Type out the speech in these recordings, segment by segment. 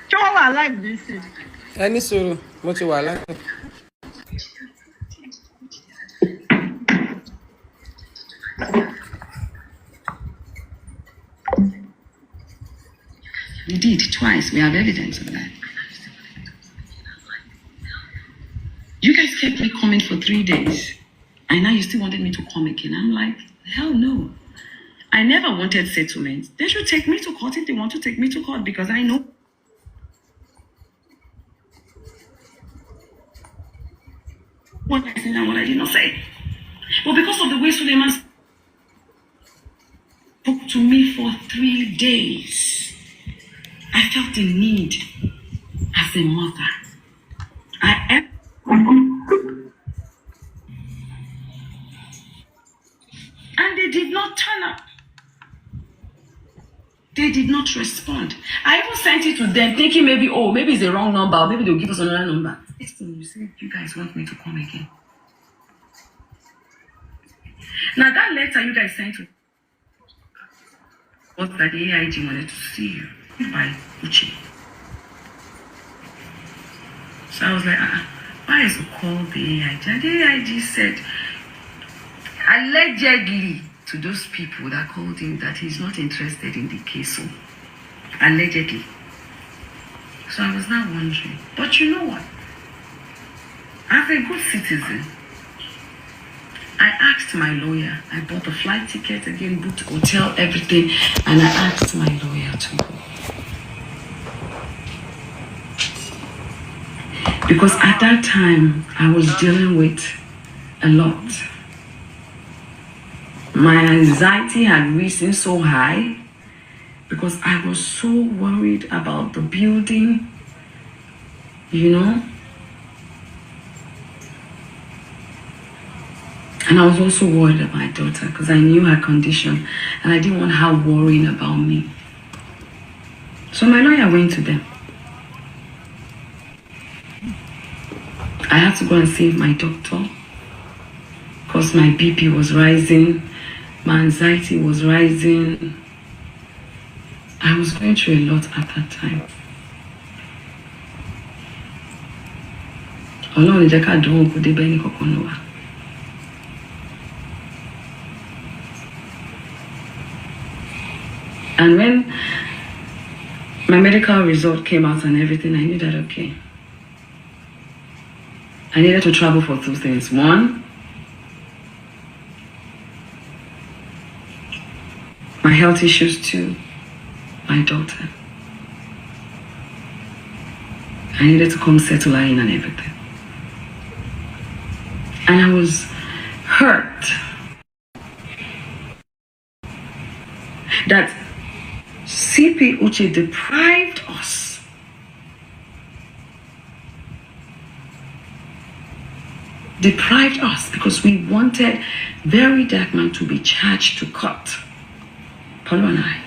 Show our life this is. Any suru, what you like? You did twice. We have evidence of that. You guys kept me coming for 3 days. And now you still wanted me to come again. I'm like, hell no. I never wanted settlement. They should take me to court if they want to take me to court because I know what I said and what I did not say. But because of the way Suleiman spoke to me for 3 days, I felt the need as a mother. And they did not turn up. They did not respond. I even sent it to them thinking maybe it's the wrong number or maybe they'll give us another number. Next thing you say, you guys want me to come again. Now that letter you guys sent to was that the AIG wanted to see you by Uche. So I was like, why is it called the AIG? And the AIG said, allegedly, to those people that called him that he's not interested in the case. So, allegedly. So I was now wondering. But you know what? As a good citizen, I asked my lawyer. I bought the flight ticket again, booked hotel, everything, and I asked my lawyer to go. Because at that time, I was dealing with a lot. My anxiety had risen so high because I was so worried about the building, you know. And I was also worried about my daughter because I knew her condition and I didn't want her worrying about me. So my lawyer went to them. I had to go and save my doctor because my BP was rising. My anxiety was rising. I was going through a lot at that time. And when my medical result came out and everything, I knew that, okay, I needed to travel for 2 things. One, my health issues. 2, my daughter. I needed to come settle her in and everything. And I was hurt that CP Uche deprived us because we wanted Very Dark Man to be charged to court. Paulo and I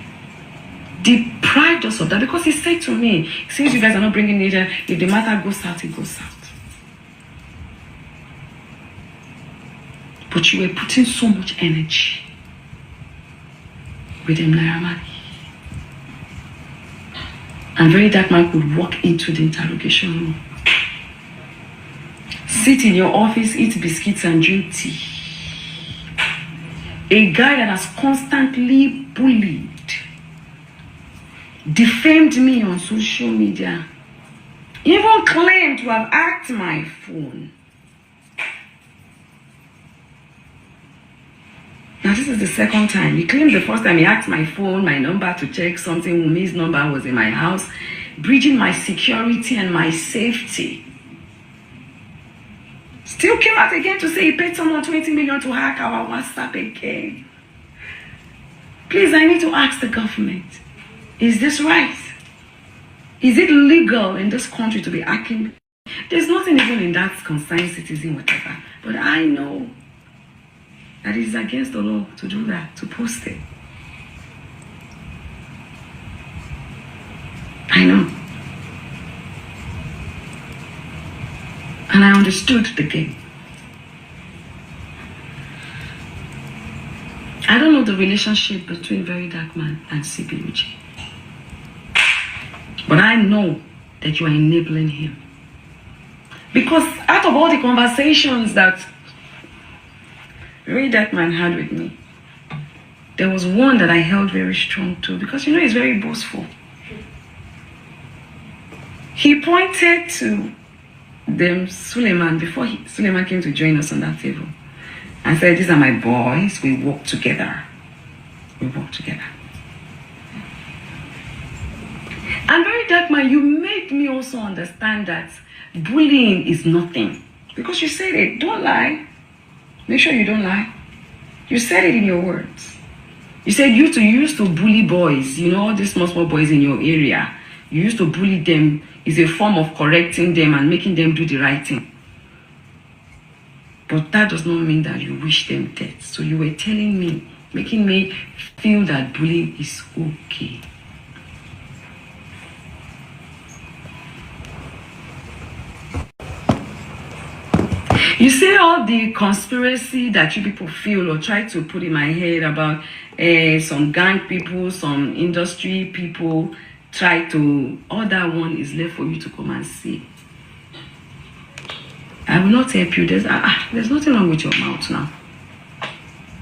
deprived us of that because he said to me, since you guys are not bringing it, if the matter goes out, it goes out. But you were putting so much energy with him, Naira. And Very Dark Man could walk into the interrogation room, sit in your office, eat biscuits and drink tea. A guy that has constantly bullied, defamed me on social media, even claimed to have hacked my phone. Now this is the second time. He claimed the first time he hacked my phone, my number to check something. Wumi's number was in my house, breaching my security and my safety. Still came out again to say he paid someone 20 million to hack our WhatsApp again. Please, I need to ask the government, is this right? Is it legal in this country to be hacking? There's nothing even in that concerned citizen, whatever. But I know that it is against the law to do that, to post it. I know. And I understood the game. I don't know the relationship between Very Dark Man and CP Uche. But I know that you are enabling him. Because out of all the conversations that that man had with me, there was one that I held very strong to, because you know he's very boastful. He pointed to them Suleiman before Suleiman came to join us on that table and said, these are my boys, we work together. We work together. And very dark man, you made me also understand that bullying is nothing. Because you said it, don't lie. Make sure you don't lie. You said it in your words. You said you used to bully boys, you know, all these small boys in your area. You used to bully them. Is a form of correcting them and making them do the right thing. But that does not mean that you wish them death. So you were telling me, making me feel that bullying is okay. You say all the conspiracy that you people feel or try to put in my head about some gang people, some industry people, try to, all that one is left for you to come and see. I will not help you. There's nothing wrong with your mouth now.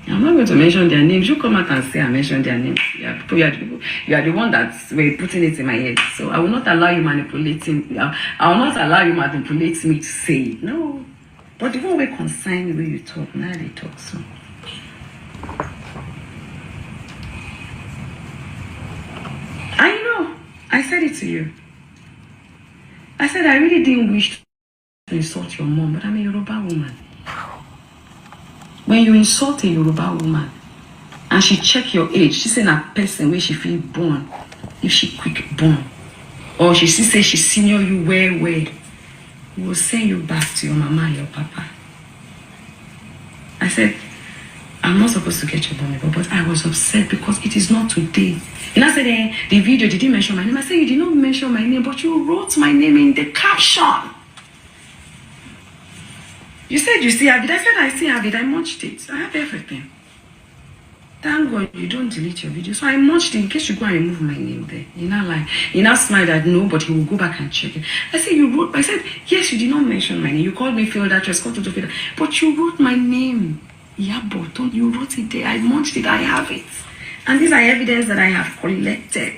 I'm not going to mention their names. You come out and say I mention their names. You are the one that were putting it in my head. So I will not allow you manipulating. I will not allow you manipulate me to say it. No. But the one way concerned the way you talk, now they talk so. I know. I said it to you. I said I really didn't wish to insult your mom, but I'm a Yoruba woman. When you insult a Yoruba woman and she check your age, she say a person where she feel born, if she quick born, or she say she senior you where, we will send you back to your mama and your papa. I said, I'm not supposed to get your money, but I was upset because it is not today. And I said, the video, did you mention my name? I said, you did not mention my name, but you wrote my name in the caption. You said you still have it. I said, I still have it. I munched it. I have everything. Thank God you don't delete your video. So I munched it in case you go and remove my name there. You now like, you now smile that no, but he will go back and check it. I said, you wrote, I said, yes, you did not mention my name. You called me failed actress, called to failed, but you wrote my name. Iyabo, don't you wrote it there. I munched it. I have it. And these are evidence that I have collected.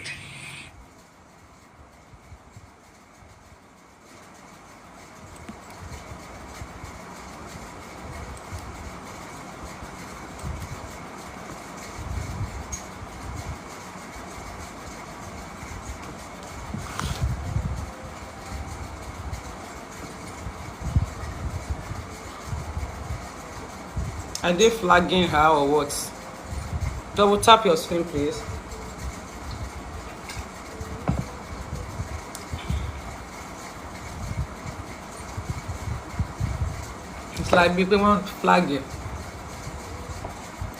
Are they flagging her or what? Double tap your screen, please. It's like people want to flag you.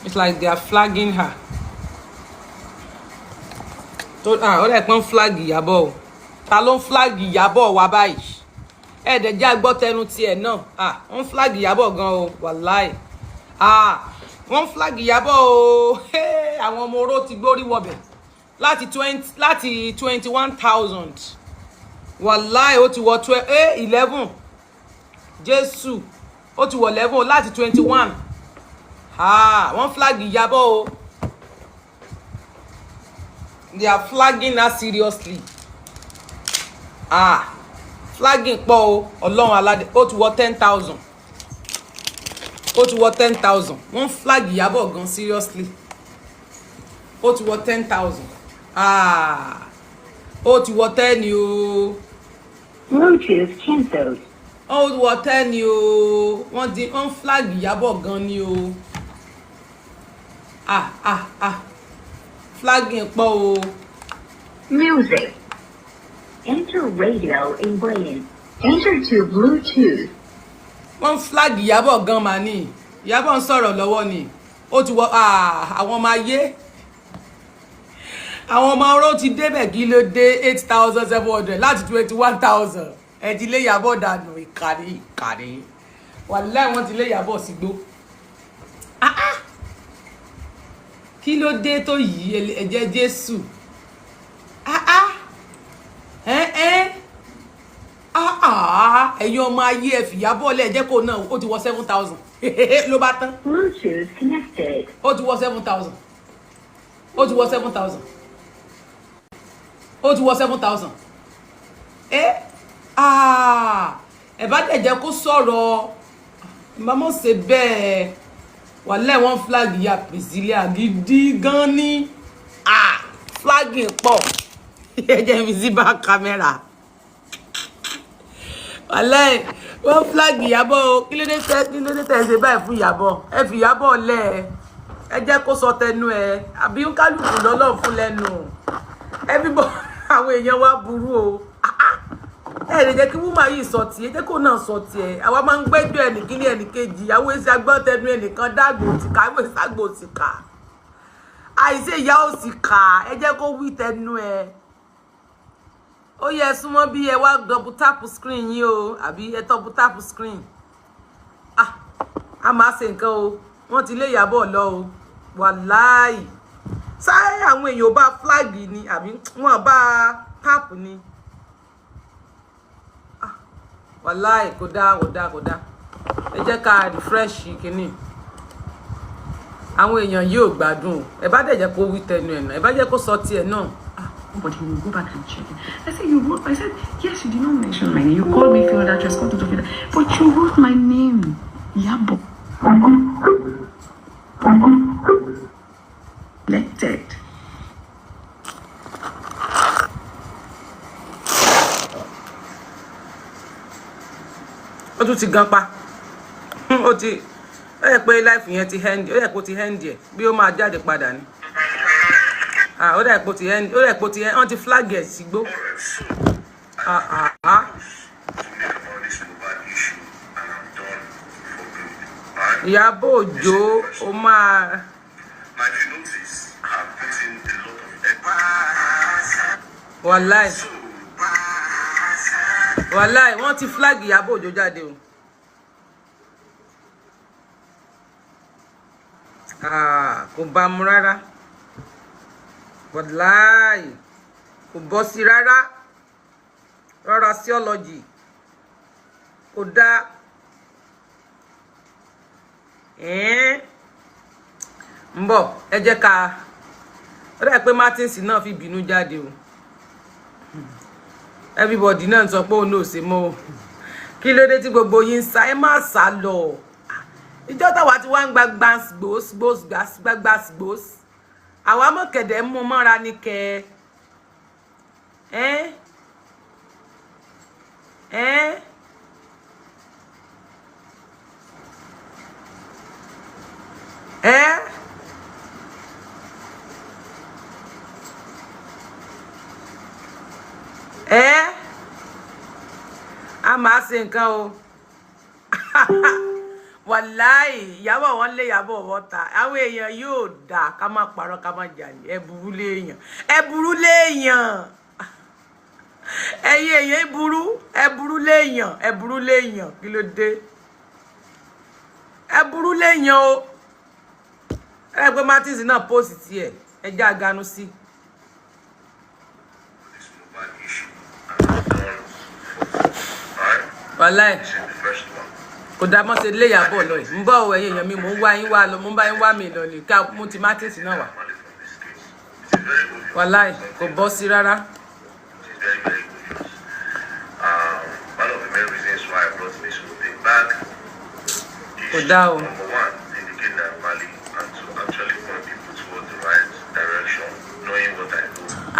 It's like they are flagging her. Ó dẹ̀ pọ́n flag Iyabo. Ta ló ń flag Iyabo wá báyìí? Dẹ̀ já gbọ́ tẹnu tiẹ̀ náà. Wọ́n flag Iyabo gan o, wàláì. Wọ́n flag Iyabo o. Àwọn ọmọ oró ti gbórí wọbẹ̀ láti 21,000. Wàláì ó ti wọ 11. Jésù ó ti wọ 11 láti 21. Wọ́n flag Iyabo o. They are flagging her seriously. Flagging pọ̀ o. Ọlọ́run aládé ó ti wọ 10,000. Ó ti wọ 10,000. Wọ́n flag Iyabo gan seriously. Ó ti wọ 10,000. Ó ti wọ 10 ni o. Bluetooth cancelled. Ó ti wọ 10 ni o. Wọ́n flag Iyabo gan ni o. Flagging pọ̀ o. Music. Enter radio in brain. Enter to Bluetooth. Wọ́n flag Iyabo gan mà ní. Iyabo ń sọ̀rọ̀ lọ́wọ́ ni. Ó ti wọ àwọn ọmọ ayé. Àwọn ọmọ oró ti débẹ̀ kí ló dé 8,700 láti 21,000. Ẹ ti lé Iyabo dànù ìkàrí. Wàláhì wọ́n ti lé Iyabo sígbó. Kí ló dé tó yìí ẹ̀jẹ̀ Jésù? ẹ̀yin ọmọ ayé ẹ fìyàbọ̀ lẹ̀ jẹ́ kó náà ó ti wọ 7,000 ló bá tán. Bluetooth connected. Ó ti wọ 7,000. Ó ti wọ 7,000. Ó ti wọ 7,000. Ẹ bá dẹ̀ jẹ́ kó sọ̀rọ̀ màmá ṣe bẹ́ẹ̀ wà lẹ́wọ̀n flag ya Priscilla gidi gan ni flagging pọ̀ ẹ jẹ́ mi sí bá kámẹ́rà wà lẹ́yìn wọ́n flag Ìyábọ̀ o kí ló dé tẹ̀ ṣe báyìí fún Ìyábọ̀ ẹ fi Ìyábọ̀ lẹ̀ ẹ jẹ́ kó sọ tẹnu ẹ àbí kálukú lọ́lọ́ fún lẹ́nu ẹ bí bọ́ àwọn èèyàn wá burú o ẹ lè jẹ́ kí wúmà yìí sọ tiẹ̀ jẹ́ kó náà sọ tiẹ̀ àwa máa ń gbẹ́jọ́ ẹnìkíní ẹnìkejì àwọn èsì agbọ́tẹnu ẹnìkan dàgbò tìka àwọn èsì àgbò tìka àìsí ìyá òsì kà ẹ jẹ́ kó wí tẹnu ẹ ó yẹ súnmọ́ bí ẹ wá double tap screen yín o àbí ẹ double tap screen a máa ṣe nǹkan o wọ́n ti lé Ìyábọ̀ lọ o wàláì sáré àwọn èèyàn bá flag ni àbí wọ́n bá tap ni. Wàláì kò dá ẹ jẹ́ ká refresh kínní àwọn èèyàn yóò gbádùn ẹ bá dẹ̀ jẹ́ kó wí tẹnu ẹ̀ náà ẹ bá jẹ́ kó sọ tiẹ̀ náà. But you will go back and check it. I said you wrote. I said yes. You did not mention my name. You called me field address, called to field, but you wrote my name, Iyabo. Elected. Ó tún ti gan pa ó ti ó yẹ pé life yẹn ti hand ó yẹ kó ti hand ẹ bí ó máa jáde padà ni ó dà pé ó ti hand ó dà pé ó ti wọ́n ti flag ẹ̀ sígbó Ìyábọ̀ Òjó ó máa wàláì wọ́n ti flag Ìyábọ̀ Òjó jáde o kò bá mu rárá wàláì kò bọ́ sí rárá rárá theology kò dá ń bọ̀ ẹ jẹ́ ká ó dà pé Martins náà fi bínú jáde o everybody náà sọ pé òun ò ṣe mọ́ o kí ló dé tí gbogbo yín sá ẹ má sá lọ ìjọ táwa tí wọ́n ń gba gbàgbàgbàgbàgbàgbàgbàs àwa mọ̀kẹ̀dẹ̀ mú mọ́ra ní kẹ́ a máa ṣe nǹkan o wàláì Ìyábọ̀ wọn lé Ìyábọ̀ wọn ta àwọn èèyàn yóò dà ká má parọ́ ká má jalè ẹ burú léèyàn ẹ̀yin èèyàn ẹ burú léèyàn kí ló dé ẹ burú léèyàn o ẹ pé Martins náà post tiẹ̀ ẹ já ganu sí. Wàláì kò dá mọ́ ṣe lé Ìyábọ̀ lọ yìí ń bọ̀ ọ̀wọ̀ ẹ̀yìn èèyàn mi mò ń wá yín wá lọ mò ń bá yín wá mi lọ lè ká mú ti Martins náà wá wàláì kò bọ́ sí rárá. Kò dá o.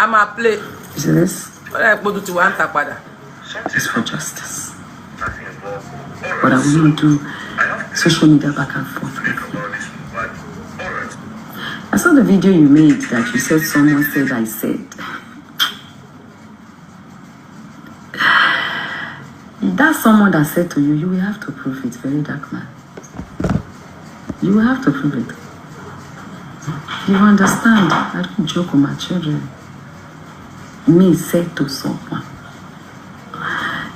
A máa play. Ó dà pé ojú ti wá ń ta padà. It's for justice. But I will not do social media back and forth with you. I saw the video you made that you said someone said I said. That's someone that said to you, you will have to prove it, very dark man. You will have to prove it. You understand? I don't joke with my children. Me said to someone.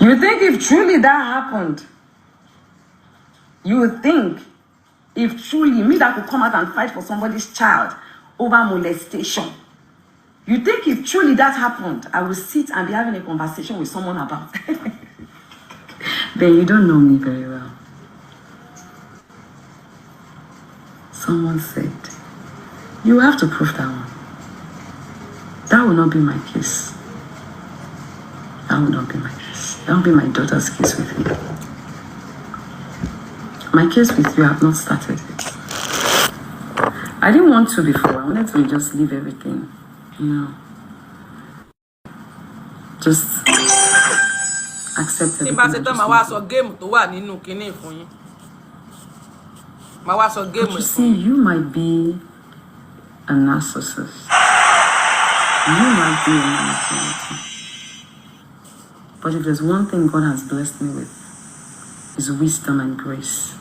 You think if truly that happened, you would think if truly me that could come out and fight for somebody's child over molestation, you think if truly that happened, I would sit and be having a conversation with someone about Ben, you don't know me very well. Someone said, you have to prove that one. That will not be my case. That will not be my case. That will be my daughter's case with you. My case with you, I have not started it. I didn't want to before. I wanted to just leave everything, you know. Just accept everything. But you see, you might be a narcissist. You might be a manipulator. But if there's one thing God has blessed me with, is wisdom and grace.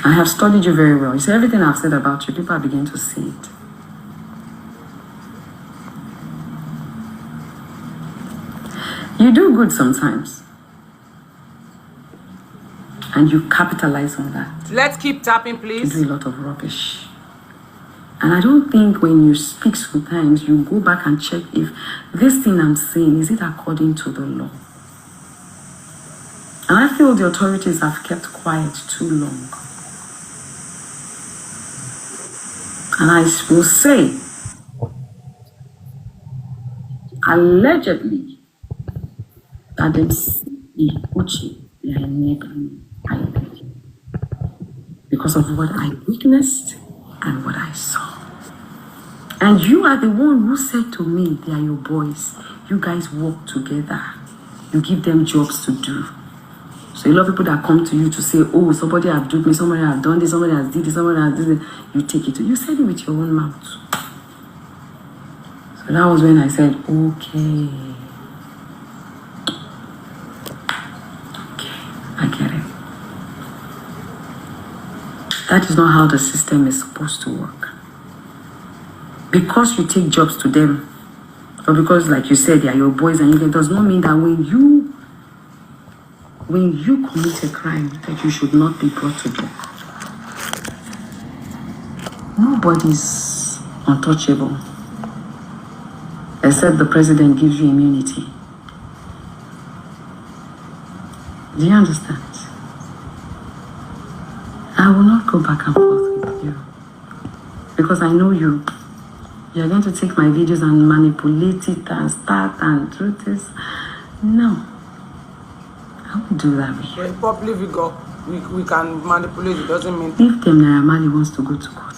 I have studied you very well. You see, everything I've said about you, people are beginning to see it. You do good sometimes. And you capitalize on that. Let's keep tapping, please. You do a lot of rubbish. And I don't think when you speak sometimes, you go back and check if this thing I'm saying, is it according to the law? And I feel the authorities have kept quiet too long. And I will say, allegedly, that they see Uchi, they are negligent. Because of what I witnessed and what I saw. And you are the one who said to me, they are your boys. You guys work together. You give them jobs to do. So a lot of people that come to you to say, oh, somebody have duped me, somebody have done this, somebody has did this, somebody has did this. You take it to, you said it with your own mouth. So that was when I said, okay. I get it. That is not how the system is supposed to work. Because you take jobs to them, or because, like you said, they are your boys, and it does not mean that when you commit a crime, that you should not be brought to book. Nobody's untouchable, except the president gives you immunity. Do you understand? I will not go back and forth with you. Because I know you. You're going to take my videos and manipulate it and start and do this. No. I won't do that with you. In public, we can manipulate. It doesn't mean... If them Naramali wants to go to court,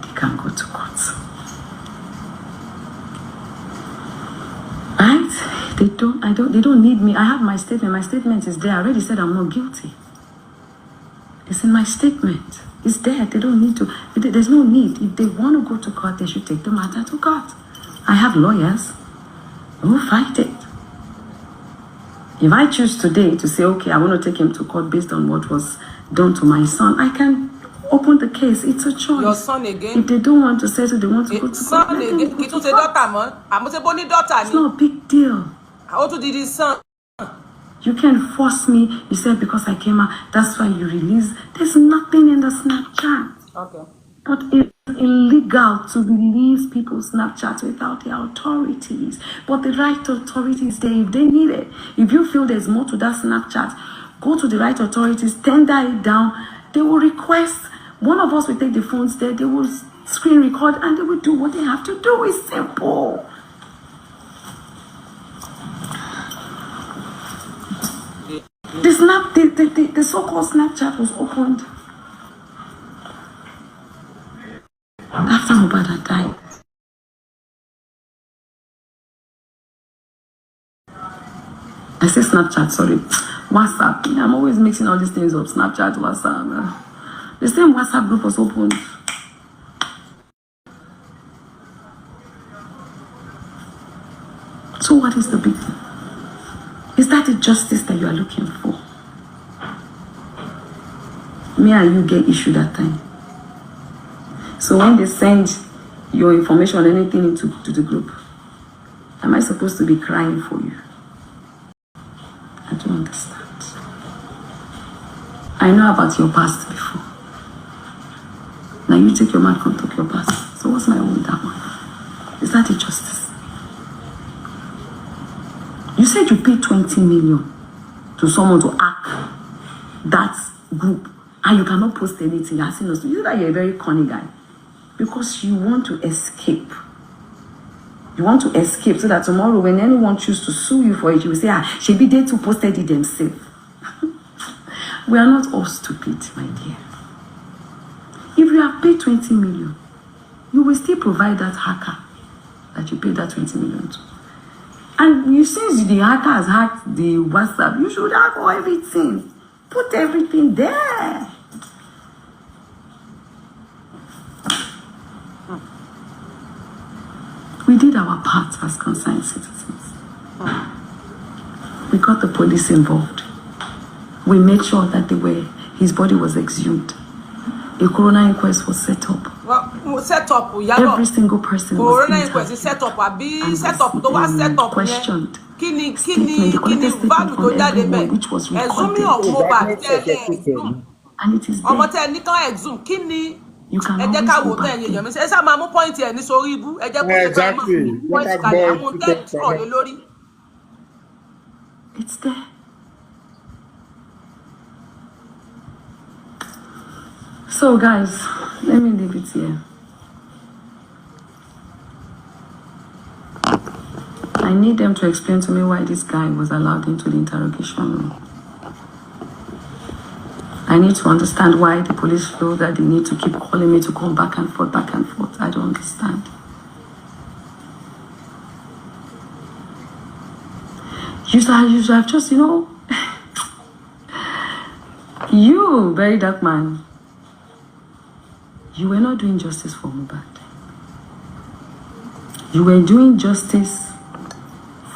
they can go to court. Right? They don't need me. I have my statement. My statement is there. I already said I'm not guilty. It's in my statement. It's there. They don't need to. There's no need. If they want to go to court, they should take the matter to court. I have lawyers who will fight it. If I choose today to say, okay, I want to take him to court based on what was done to my son, I can open the case. It's a choice. Your son again? If they don't want to settle, they want to go to son court. Again? It's not a big deal. How to do this, son? You can force me. You said because I came out, that's why you release. There's nothing in the Snapchat. Okay. But it's illegal to release people's Snapchats without the authorities. But the right authorities, if they need it. If you feel there's more to that Snapchat, go to the right authorities, tender it down. They will request, one of us will take the phones there, they will screen record, and they will do what they have to do. It's simple. The so-called Snapchat was opened after mohbad had died. I say Snapchat, sorry. WhatsApp. I'm always mixing all these things up. Snapchat, WhatsApp. The same WhatsApp group was opened. So what is the big deal? Is that the justice that you are looking for? Me and you get issued that time. So when they send your information or anything into the group, am I supposed to be crying for you? I don't understand. I know about your past before. Now you take your mouth and talk your past. So what's my own with that one? Is that a justice? said you paid 20 million to someone to hack that group, and you cannot post anything. You're saying you that you're a very cunning guy because you want to escape. You want to escape so that tomorrow, when anyone chooses to sue you for it, you will say, she be there to posted it themselves. We are not all stupid, my dear. If you have paid 20 million, you will still provide that hacker that you paid that 20 million to. And you, since the hacker has hacked the WhatsApp, you should hack everything. Put everything there. We did our part as concerned citizens. We got the police involved. We made sure that his body was exhumed. A coroner inquest was set up. Well, set up, every single person was coroner inquest is set up, set up, questioned. Kini value to that which was recorded. Mohbad, and it is there. Kini. You can always go back. Exactly. It's there. So guys, let me leave it here. I need them to explain to me why this guy was allowed into the interrogation room. I need to understand why the police feel that they need to keep calling me to come back and forth. I don't understand. You should have just, you, very dark man, you were not doing justice for Mohbad. You were doing justice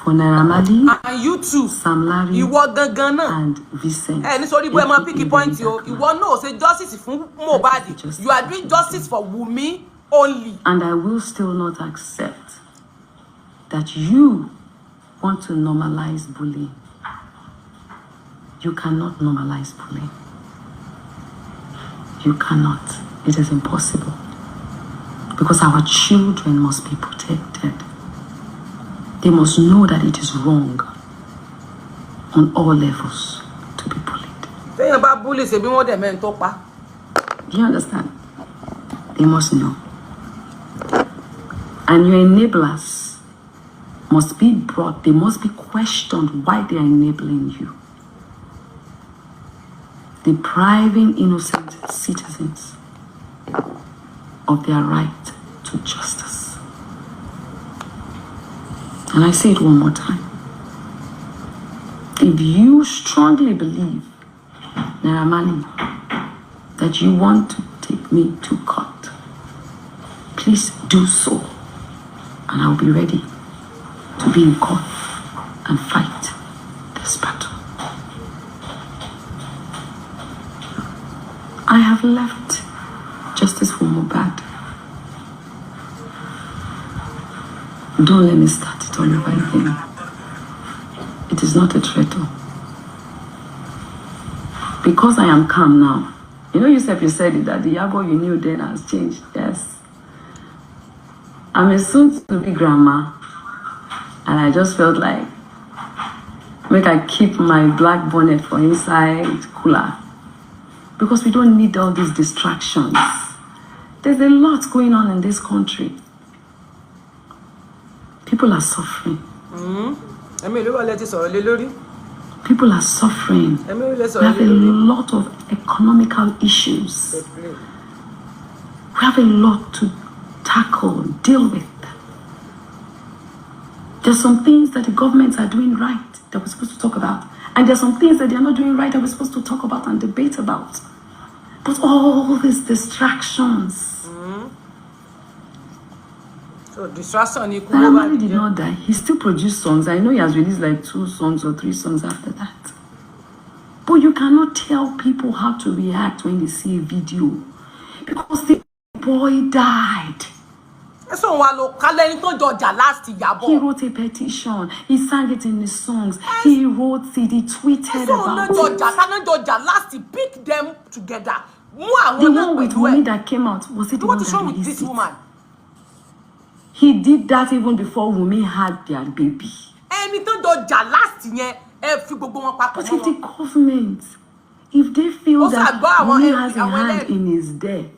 for Naira Marley, and you too, Sam Larry, and Vincent. Sorry, boy, my picky point, you know, say justice for Mohbad. You are doing justice for Wumi only. And I will still not accept that you want to normalize bullying. You cannot normalize bullying. You cannot. It is impossible. Because our children must be protected. They must know that it is wrong on all levels to be bullied. Do you understand? They must know. And your enablers must be brought, they must be questioned why they are enabling you. Depriving innocent citizens of their right to justice. And I say it one more time. If you strongly believe, Naira Marley, that you want to take me to court, please do so. And I'll be ready to be in court and fight this battle. I have left justice for Mohbad. Don't let me start it all over again. It is not a threat. Because I am calm now. You said it that the Iyago you knew then has changed. Yes. I'm a soon-to-be grandma. And I just felt like make I keep my black bonnet for inside cooler. Because we don't need all these distractions. There's a lot going on in this country. People are suffering. People are suffering. We have a lot of economical issues. We have a lot to tackle, deal with. There's some things that the governments are doing right that we're supposed to talk about. And there's some things that they're not doing right that we're supposed to talk about and debate about. But all these distractions. So distraction. Naira Marley did not die. He still produced songs. I know he has released like 2 songs or 3 songs after that. But you cannot tell people how to react when they see a video. Because the boy died. He wrote a petition. He sang it in his songs. He wrote it. He tweeted about it. He picked them together. The one with Wumi that came out, was it the one that released it? He did that even before Wumi had their baby. ẹni tó jọjà last yẹn ẹ fi gbogbo wọn papọ̀. But if the government, if they feel that Wunmi has a hand in his death,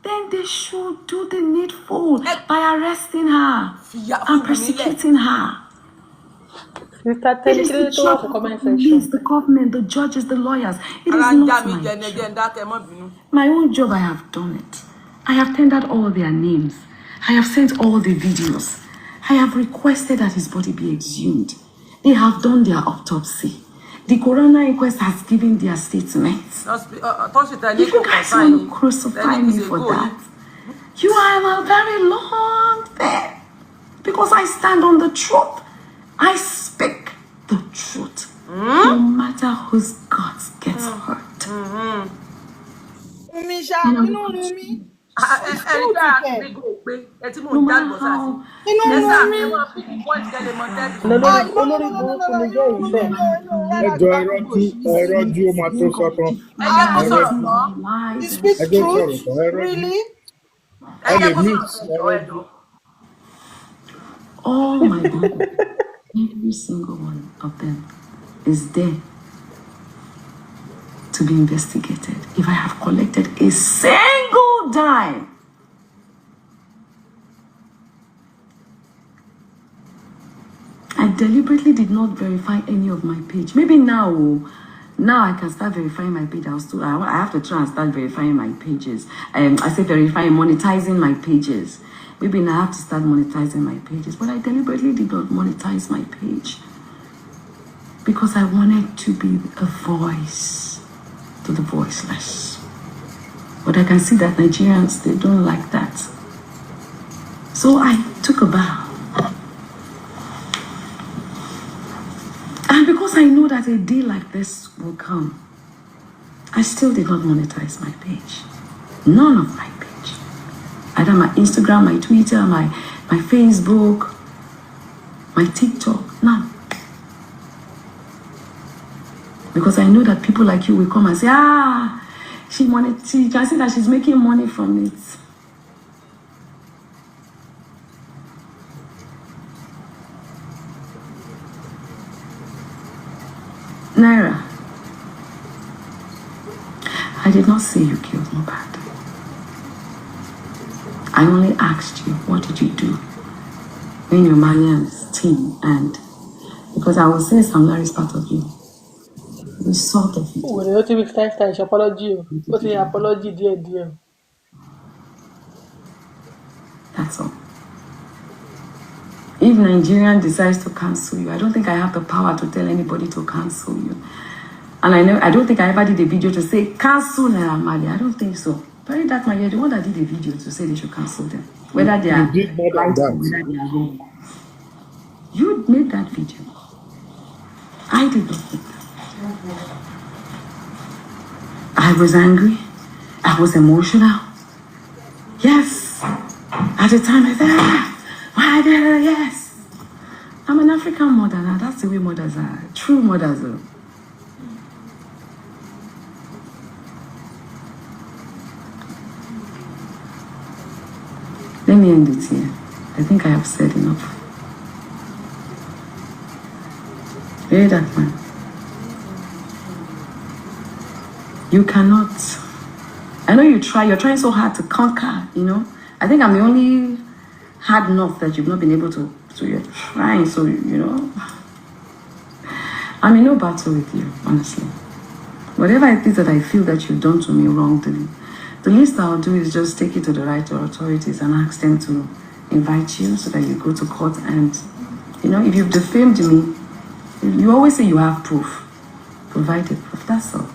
then they should do the needful by arresting her and persecuting her. It is the job of the police, the government, the judges, the lawyers. It is not my job. My own job, I have done it. I have tendered all their names. I have sent all the videos. I have requested that his body be exhumed. They have done their autopsy. The coroner inquest has given their statements. If you guys want to crucify me for that, you are a very long thing. Because I stand on the truth. I speak the truth. No matter whose guts gets hurt. No matter how. All my people, every single one of them is there to be investigated. If I have collected a single dime, I deliberately did not verify any of my page. Maybe now I can start verifying my page. I have to try and start verifying my pages. I say verifying, monetizing my pages. Maybe now I have to start monetizing my pages. But I deliberately did not monetize my page because I wanted to be a voice to the voiceless. But I can see that Nigerians, they don't like that. So I took a bow. And because I know that a day like this will come, I still did not monetize my page. None of my page. Either my Instagram, my Twitter, my Facebook, my TikTok, none. Because I know that people like you will come and say, she can see that she's making money from it. Naira, I did not say you killed Mohbad. I only asked you, what did you do when your Malian's team, and because I was saying Sam Larry is part of you. We saw the video. What do you think? Apology. What is apology, dear? That's all. If Nigerian decides to cancel you, I don't think I have the power to tell anybody to cancel you. And I don't think I ever did a video to say cancel Naira Marley. I don't think so. But that man, you're the one that did a video to say they should cancel them. Whether they are right or whether they are wrong. You made that video. I did not make that video. I was angry. I was emotional. Yes. At the time I said, why did I? Yes. I'm an African mother now. That's the way mothers are. True mothers are. Let me end it here. I think I have said enough. Hear that, man? You cannot. I know you try. You're trying so hard to conquer, you know. I think I'm the only hard enough that you've not been able to. So you're trying, so, you know. I'm in no battle with you, honestly. Whatever it is that I feel that you've done to me wrongly, the least I'll do is just take it to the right authorities and ask them to invite you so that you go to court. And, you know, if you've defamed me, you always say you have proof. Provide the proof, that's all.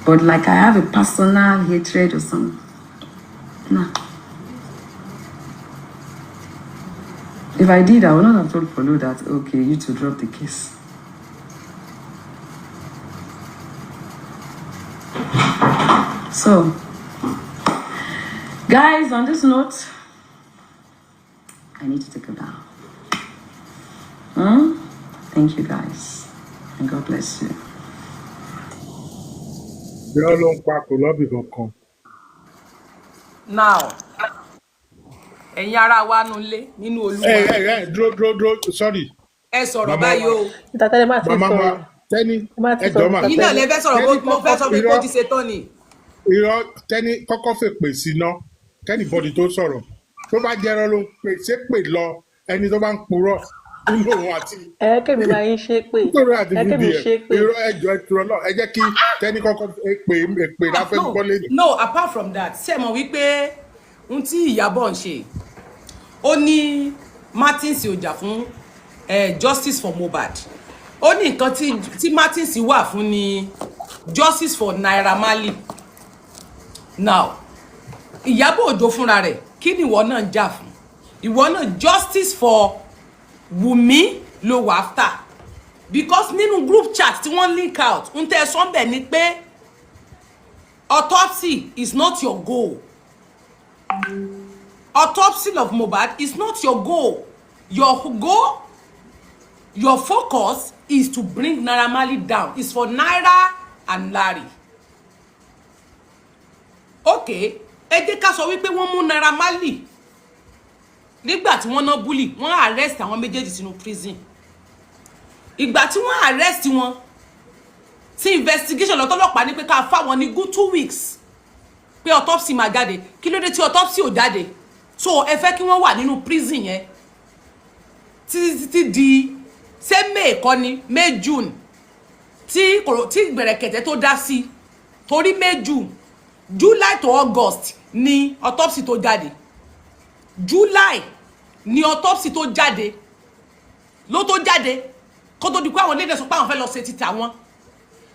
But like I have a personal hatred or something, nah. If I did, I would not have told Polo that, okay, you to drop the case. So, guys, on this note, I need to take a bow. Thank you, guys, and God bless you. Now, ẹ̀yin ara wa nulẹ̀ nínú Olúwa. Dúró, sorry. Ẹ sọ̀rọ̀ báyìí o. Ìtàtẹ́lẹ̀ má ti Màmá wa, sọ̀rọ̀. Tẹ́ni, Má ti ẹ jọ̀ọ́ mà. sọ̀rọ̀ Yín náà lẹ ìtàtẹ́lẹ̀. fẹ́ sọ̀rọ̀ mo fẹ́ sọ pé kó ti ṣe tán ni. Irọ́ Tẹ́ni kọ́kọ́ fèpè sí ná. Kẹ́nìbọ̀dì tó sọ̀rọ̀. Tó bá jẹ́rọ́ ló pè ṣépè lọ ẹni tó bá ń purọ́ nínú òun àti. Kẹ́mi máa ń ṣe pé. Nítorí àti Kẹ́mi ṣe pé. irọ́ ẹjọ́ ẹtùrọ̀ náà ẹ jẹ́ kí Tẹ́ni kọ́kọ́ èpè láfẹ́ gbọ́ lẹ́nu. No, apart from that ṣé ẹ mọ̀ wípé ohun tí Ìyábọ̀ ń ṣe ó ní Martins ò jà fún justice for mohbad ó ní nǹkan tí Martins wà fún ni justice for Naira Marley. Now Ìyábọ̀ Òjó fúnra rẹ̀ kí ni ìwọ náà ń jà fún? Ìwọ náà justice for Wumi ló wà after because nínú group chat tí wọ́n link out ń tẹ́ sọ́nbẹ̀ ni pé autopsy is not your goal. Autopsy of Mohbad is not your goal. Your goal, your focus is to bring Naira Marley down. It's for Naira and Larry. Okay, ẹ jẹ́ ká sọ wípé wọ́n mú Naira Marley nígbà tí wọ́n ná bully, wọ́n arrest àwọn méjèèjì sínú prison. Ìgbà tí wọ́n arrest wọn, tí investigation lọ́tọ́lọ́pàá ní pé ká fà wọ́n ní good 2 weeks pé autopsy máa jáde. Kí ló dé tí autopsy ò jáde? So ẹ fẹ́ kí wọ́n wà nínú prison yẹn títí di ṣé May kọ́ ni May June tí gbẹ̀rẹ̀kẹ̀tẹ̀ tó dá sí torí May June July to August ni autopsy tó jáde. July ni autopsy tó jáde ló tó jáde kó tó di pé àwọn lédè sọ pé àwọn fẹ́ lọ ṣe títà wọn.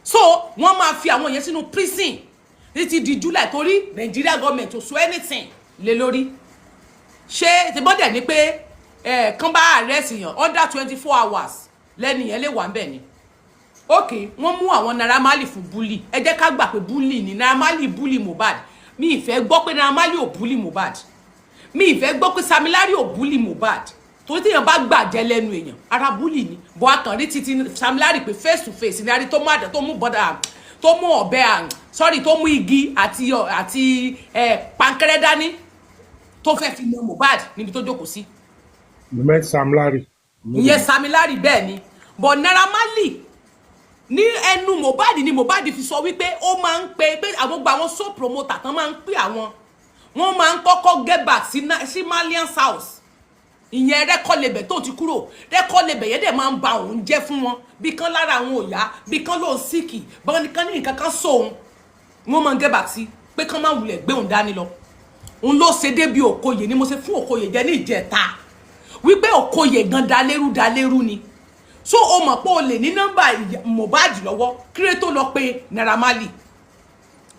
So wọ́n máa fi àwọn yẹn sínú prison títí di July torí Nigeria government ò sọ anything lé lórí. Ṣé ti bọ́dẹ̀ ni pé kán bá arrest yàn under 24 hours lẹ́ni yẹn lè wà ń bẹ̀ ni. Okay, wọ́n mú àwọn Naira Marley fún bully. Ẹ jẹ́ ká gbà pé bully ni Naira Marley bully Mohbad. Mi ìfẹ́ gbọ́ pé Naira Marley ò bully Mohbad. Mi ìfẹ́ gbọ́ pé Sam Larry ò bully Mohbad. Torí téèyàn bá gbàjẹ́ lẹ́nu èèyàn ara bully ni. Bọ́ akànrí títí Sam Larry pé face to face ní arí tó mú àdá tó mú bọ́dà tó mú ọ̀bẹ sorry tó mú igi àti pankẹ́rẹ́ dání tó fẹ́ fi mọ Mohbad níbi tó jókòó sí. Mo met Sam Larry. Ìyẹn Sam Larry bẹ́ẹ̀ ni. But Naira Marley ní ẹnu Mohbad ni Mohbad fi sọ wípé ó máa ń pé àwọn gba àwọn show promoter tán máa ń pè àwọn wọ́n máa ń kọ́kọ́ get back sí Marlian's house. Ìyẹn record label tó ti kúrò record label yẹn dẹ̀ máa ń ba òun jẹ́ fún wọn bí kan lára àwọn òyà bí kan ló ń síkì bọ́n nìkan ní nǹkan kan sóhun wọ́n máa ń get back sí pé kán máa wulẹ̀ gbé òun dání lọ. Òun ló ṣe débi Okoye ni mo ṣe fún Okoye jẹ ní ìjẹta wípé Okoye gan dalérú ni. So o mọ̀ pé o lè ní nọ́mbà Mohbad lọ́wọ́ kíre tó lọ pé Naira Marley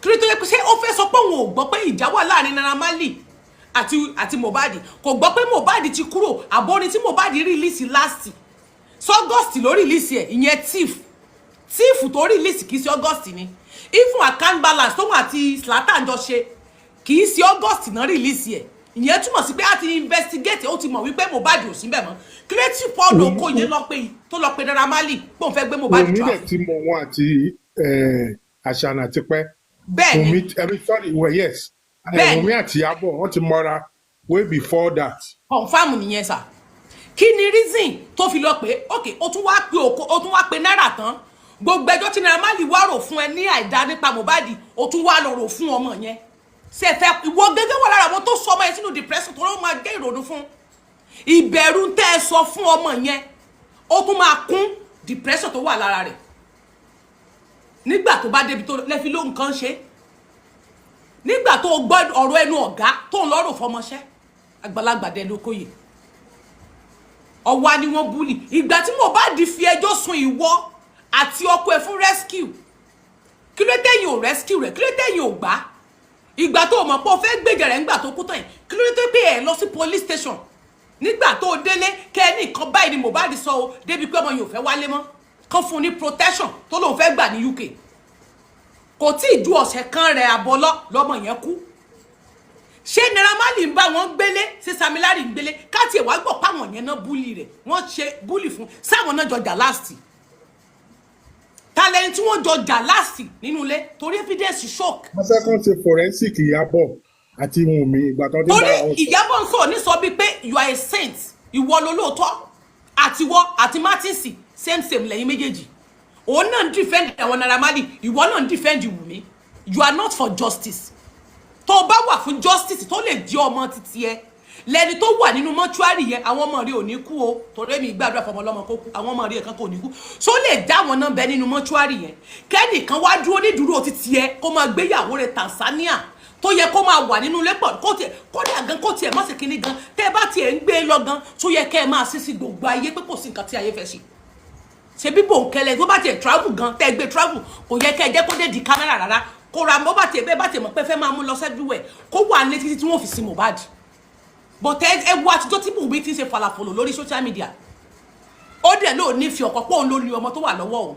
kíre tó yẹ pé ṣé ó fẹ́ sọ pé òun ò gbọ́ pé ìjà wà láàrin Naira Marley àti Mohbad kò gbọ́ pé Mohbad ti kúrò àbórin tí Mohbad release last so August ló release ẹ̀ ìyẹn thief tó release kìí sí August ni even account balance tó wà àti Zlatan jọ ṣe kìí sí August náà release ẹ̀ ìyẹn túmọ̀ sí pé a ti investigate ó ti mọ̀ wípé Mohbad ò sí bẹ̀ mọ́ creative Paul Okoye lọ pé tó lọ pé Naira Marley pé òun fẹ́ gbé Mohbad jù àwọn. Òun ti mọ̀ wọn àti Àṣànà ti pẹ́. Bẹ́ẹ̀ni. Sorry, well, yes. Wumi àti Iyabọ̀ wọ́n ti mọ́ra way before that. Confirm nìyẹn sà. Kí ni reason tó fi lọ pé okay ó tún wá pé Naira tán gbogbo ẹjọ́ tí Naira Marley wá rò fún ẹ ní àìdá nípa Mohbad ó tún wá lọ rò fún ọmọ yẹn. Ṣé fẹ́ ìwọ gẹ́gẹ́ wà lára àwọn tó sọ ọmọ yẹn sínú depression tó ló máa gé ìrònú fún ìbẹ̀rù tẹ́ ẹ sọ fún ọmọ yẹn ó tún máa kún depression tó wà lára rẹ̀ nígbà tó bá débi tó lẹ́fi ló nǹkan ṣe nígbà tó gbọ́ ọ̀rọ̀ ẹnu ọ̀gá tó ń lọ́rùn fọmọṣẹ́ àgbàlagbà dẹnu Okoye ọwá ni wọ́n búlì ìgbà tí Mohbad fi ẹjọ́ sun ìwọ àti ọkọ ẹ̀ fún rescue kí ló tẹ̀yìn ò rescue rẹ̀ kí ló tẹ̀yìn ò gbà ìgbà tó mọ̀ pé o fẹ́ gbèjà rẹ̀ nígbà tó kú tán yìí kí ló tẹ́ pé ẹ̀ lọ sí police station nígbà tó délé kẹ́ ní nǹkan báyìí ni Mohbad sọ o débi pé ọmọ yìí ò fẹ́ wálé mọ́ kán fún ní protection tó lóun fẹ́ gbà ní UK kò tí ì ju ọ̀sẹ̀ kan rẹ̀ àbọ̀lọ́ lọ́mọ yẹn kú ṣé Naira Marley ń bá wọn gbélé ṣé Sam Larry ń gbélé káàtì ẹ̀ wá gbọ́ páwọn yẹn náà búlì rẹ̀ wọ́n ṣe búlì fún sáwọn náà jọjà láàsì talent tí wọ́n jọjà láàsì nínú ilé torí evidence shock. Wọ́n fẹ́ kàn ṣe forensic Iyabọ̀ àti Wùnmí ìgbà tó ti bá torí wọn sọ. Ìyábọ̀ ń sọ ní sọ bíi pé you are a saint ìwọ lolóòótọ́ àtiwọ́ àti Martins same lẹ́yìn méjèèjì òun náà ń defend àwọn Naira Marley ìwọ náà ń defend Wùnmí you are not for justice tó o bá wà fún justice tó lè di ọmọ títí ẹ lẹni tó wà nínú mọ́ṣúárì yẹn àwọn ọmọ rẹ ò ní kú o torí èmi gbàdúrà fọmọ ọlọ́mọ kó kú àwọn ọmọ rẹ kan kò ní kú so lè dá àwọn náà bẹ nínú mọ́ṣúárì yẹn kẹ́nìkan wá dúró ní dúró títí ẹ kó máa gbéyàwó rẹ Tanzania tó yẹ kó máa wà nínú ilé pọ̀ kódà gan kó tiẹ̀ má ṣe kinní gan tẹ́ bá tiẹ̀ ń gbé lọ gan tó yẹ kẹ́ ẹ máa sí gbogbo ayé pé kò sí nǹkan tí ayé fẹ́ ṣe ṣe bí bòńkẹ́lẹ́ tó bá tiẹ̀ travel gan tẹ́ gbé travel kò yẹ kẹ́ ẹ jẹ́ kó dé di kámẹ́rà rárá kó ra mọ́ bá tiẹ̀ bẹ́ẹ̀ bá tiẹ̀ mọ̀ pé fẹ́ máa mú lọ sẹ́dúwẹ̀ kó wà ní títí tí wọ́n fi sin Mohbad but ẹ wo àtijọ́ tí Wùnmí ti ń ṣe falafolo lórí social media ó dẹ̀ lóò ní fi ọ̀kọ́ pọ̀ òun lórí ọmọ tó wà lọ́wọ́ òun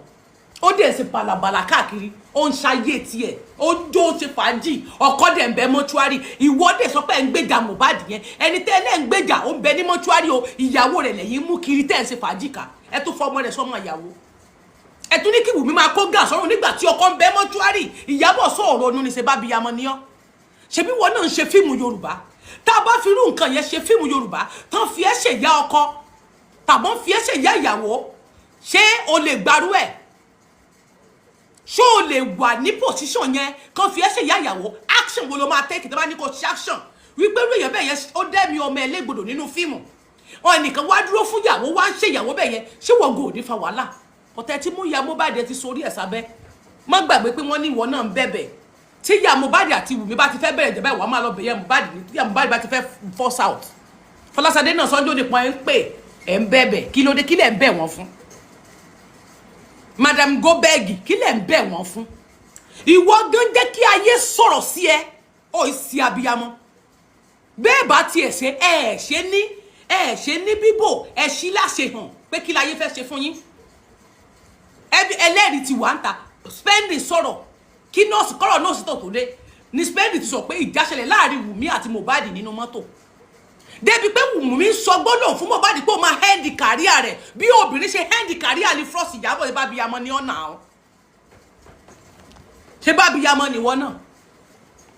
ó dẹ̀ ṣe balabala káàkiri ó ń ṣayé tiẹ̀ ó jó ṣe fàájì ọkọ dẹ̀ ń bẹ mọ́ṣúárì ìwọ dẹ̀ sọ pé ẹ̀ ń gbèjà Mohbad yẹn ẹni tẹ́ ẹ lẹ́ ń gbèjà ó ń bẹ ní mọ́ṣúárì o ìyàwó rẹ̀ lẹ́yìn mú kiri tẹ́ ẹ̀ ṣe fàájì ká ẹ tún fọmọ rẹ̀ sọmọ ìyàwó ẹ tún ní kí Wùnmí máa kó gà sọ́run nígbà tí ọkọ ń bẹ mọ́ṣúárì Ìyábọ̀ sọ̀rọ̀ ọ̀nù ní ṣe bá bíyamọ ní ọ́ ṣebí wọn náà ń ṣe fíìmù Yorùbá tá a bá fi irú nǹkan yẹn ṣe fíìmù Yorùbá tán fi ẹ́ ṣèyá ọkọ tàbọ́n fi ẹ́ ṣèyá ìyàwó ṣé o lè gbarú ẹ̀ ṣé o lè wà ní position yẹn kan fi ẹ́ ṣèyá ìyàwó action wo ló máa take tó bá ní kó ṣe action wípé irú èèyàn bẹ́ẹ̀ yẹn ó dẹ́mi ọmọ ẹlẹ́gbọ̀dọ̀ nínú fíìmù wọn nìkan wá dúró fún ìyàwó wá ń ṣe ìyàwó bẹ́ẹ̀ yẹn ṣé wọ́n gò ní fa wàhálà ọ̀tẹ̀ tí mú ìyá Mohbad ti sórí ẹ̀ sábẹ́ má gbàgbé pé wọ́n ní ìwọ náà ń bẹ̀bẹ̀ tí ìyá Mohbad àti Wùnmí bá ti fẹ́ bẹ̀rẹ̀ jẹ̀bẹ̀ wàá máa lọ bẹ̀yẹ Mohbad ní tí ìyá Mohbad bá ti fẹ́ force out Fọláṣadé náà Sunday nípọn ẹ̀ ń pè ẹ̀ ń bẹ̀bẹ̀ kí ló dé kí lẹ̀ ń bẹ̀ wọ́n fún Madam Gobegi kí lẹ̀ ń bẹ̀ wọ́n fún ìwọ gan jẹ́ kí ayé sọ̀rọ̀ sí ẹ ó sì abiyamọ bẹ́ẹ̀ bá tiẹ̀ ṣe ẹ ṣe ní bíbò ẹ ṣí láṣẹ hàn pé kí láyé fẹ́ ṣe fún yín ẹlẹ́rìí ti wà ń ta spending sọ̀rọ̀ kí nọ́ọ̀sì kọ́rọ̀ nọ́ọ̀sì tó dé ní spending ti sọ pé ìjà ṣẹlẹ̀ láàrin Wùnmí àti Mohbad nínú mọ́tò débi pé Wùnmí sọ gbọ́dọ̀ fún Mohbad pé ó máa end career rẹ̀ bí obìnrin ṣe end career ní frost Ìyábọ̀ bá bí yamọ ní ọ̀nà àwọn ṣé bá bí yamọ níwọ náà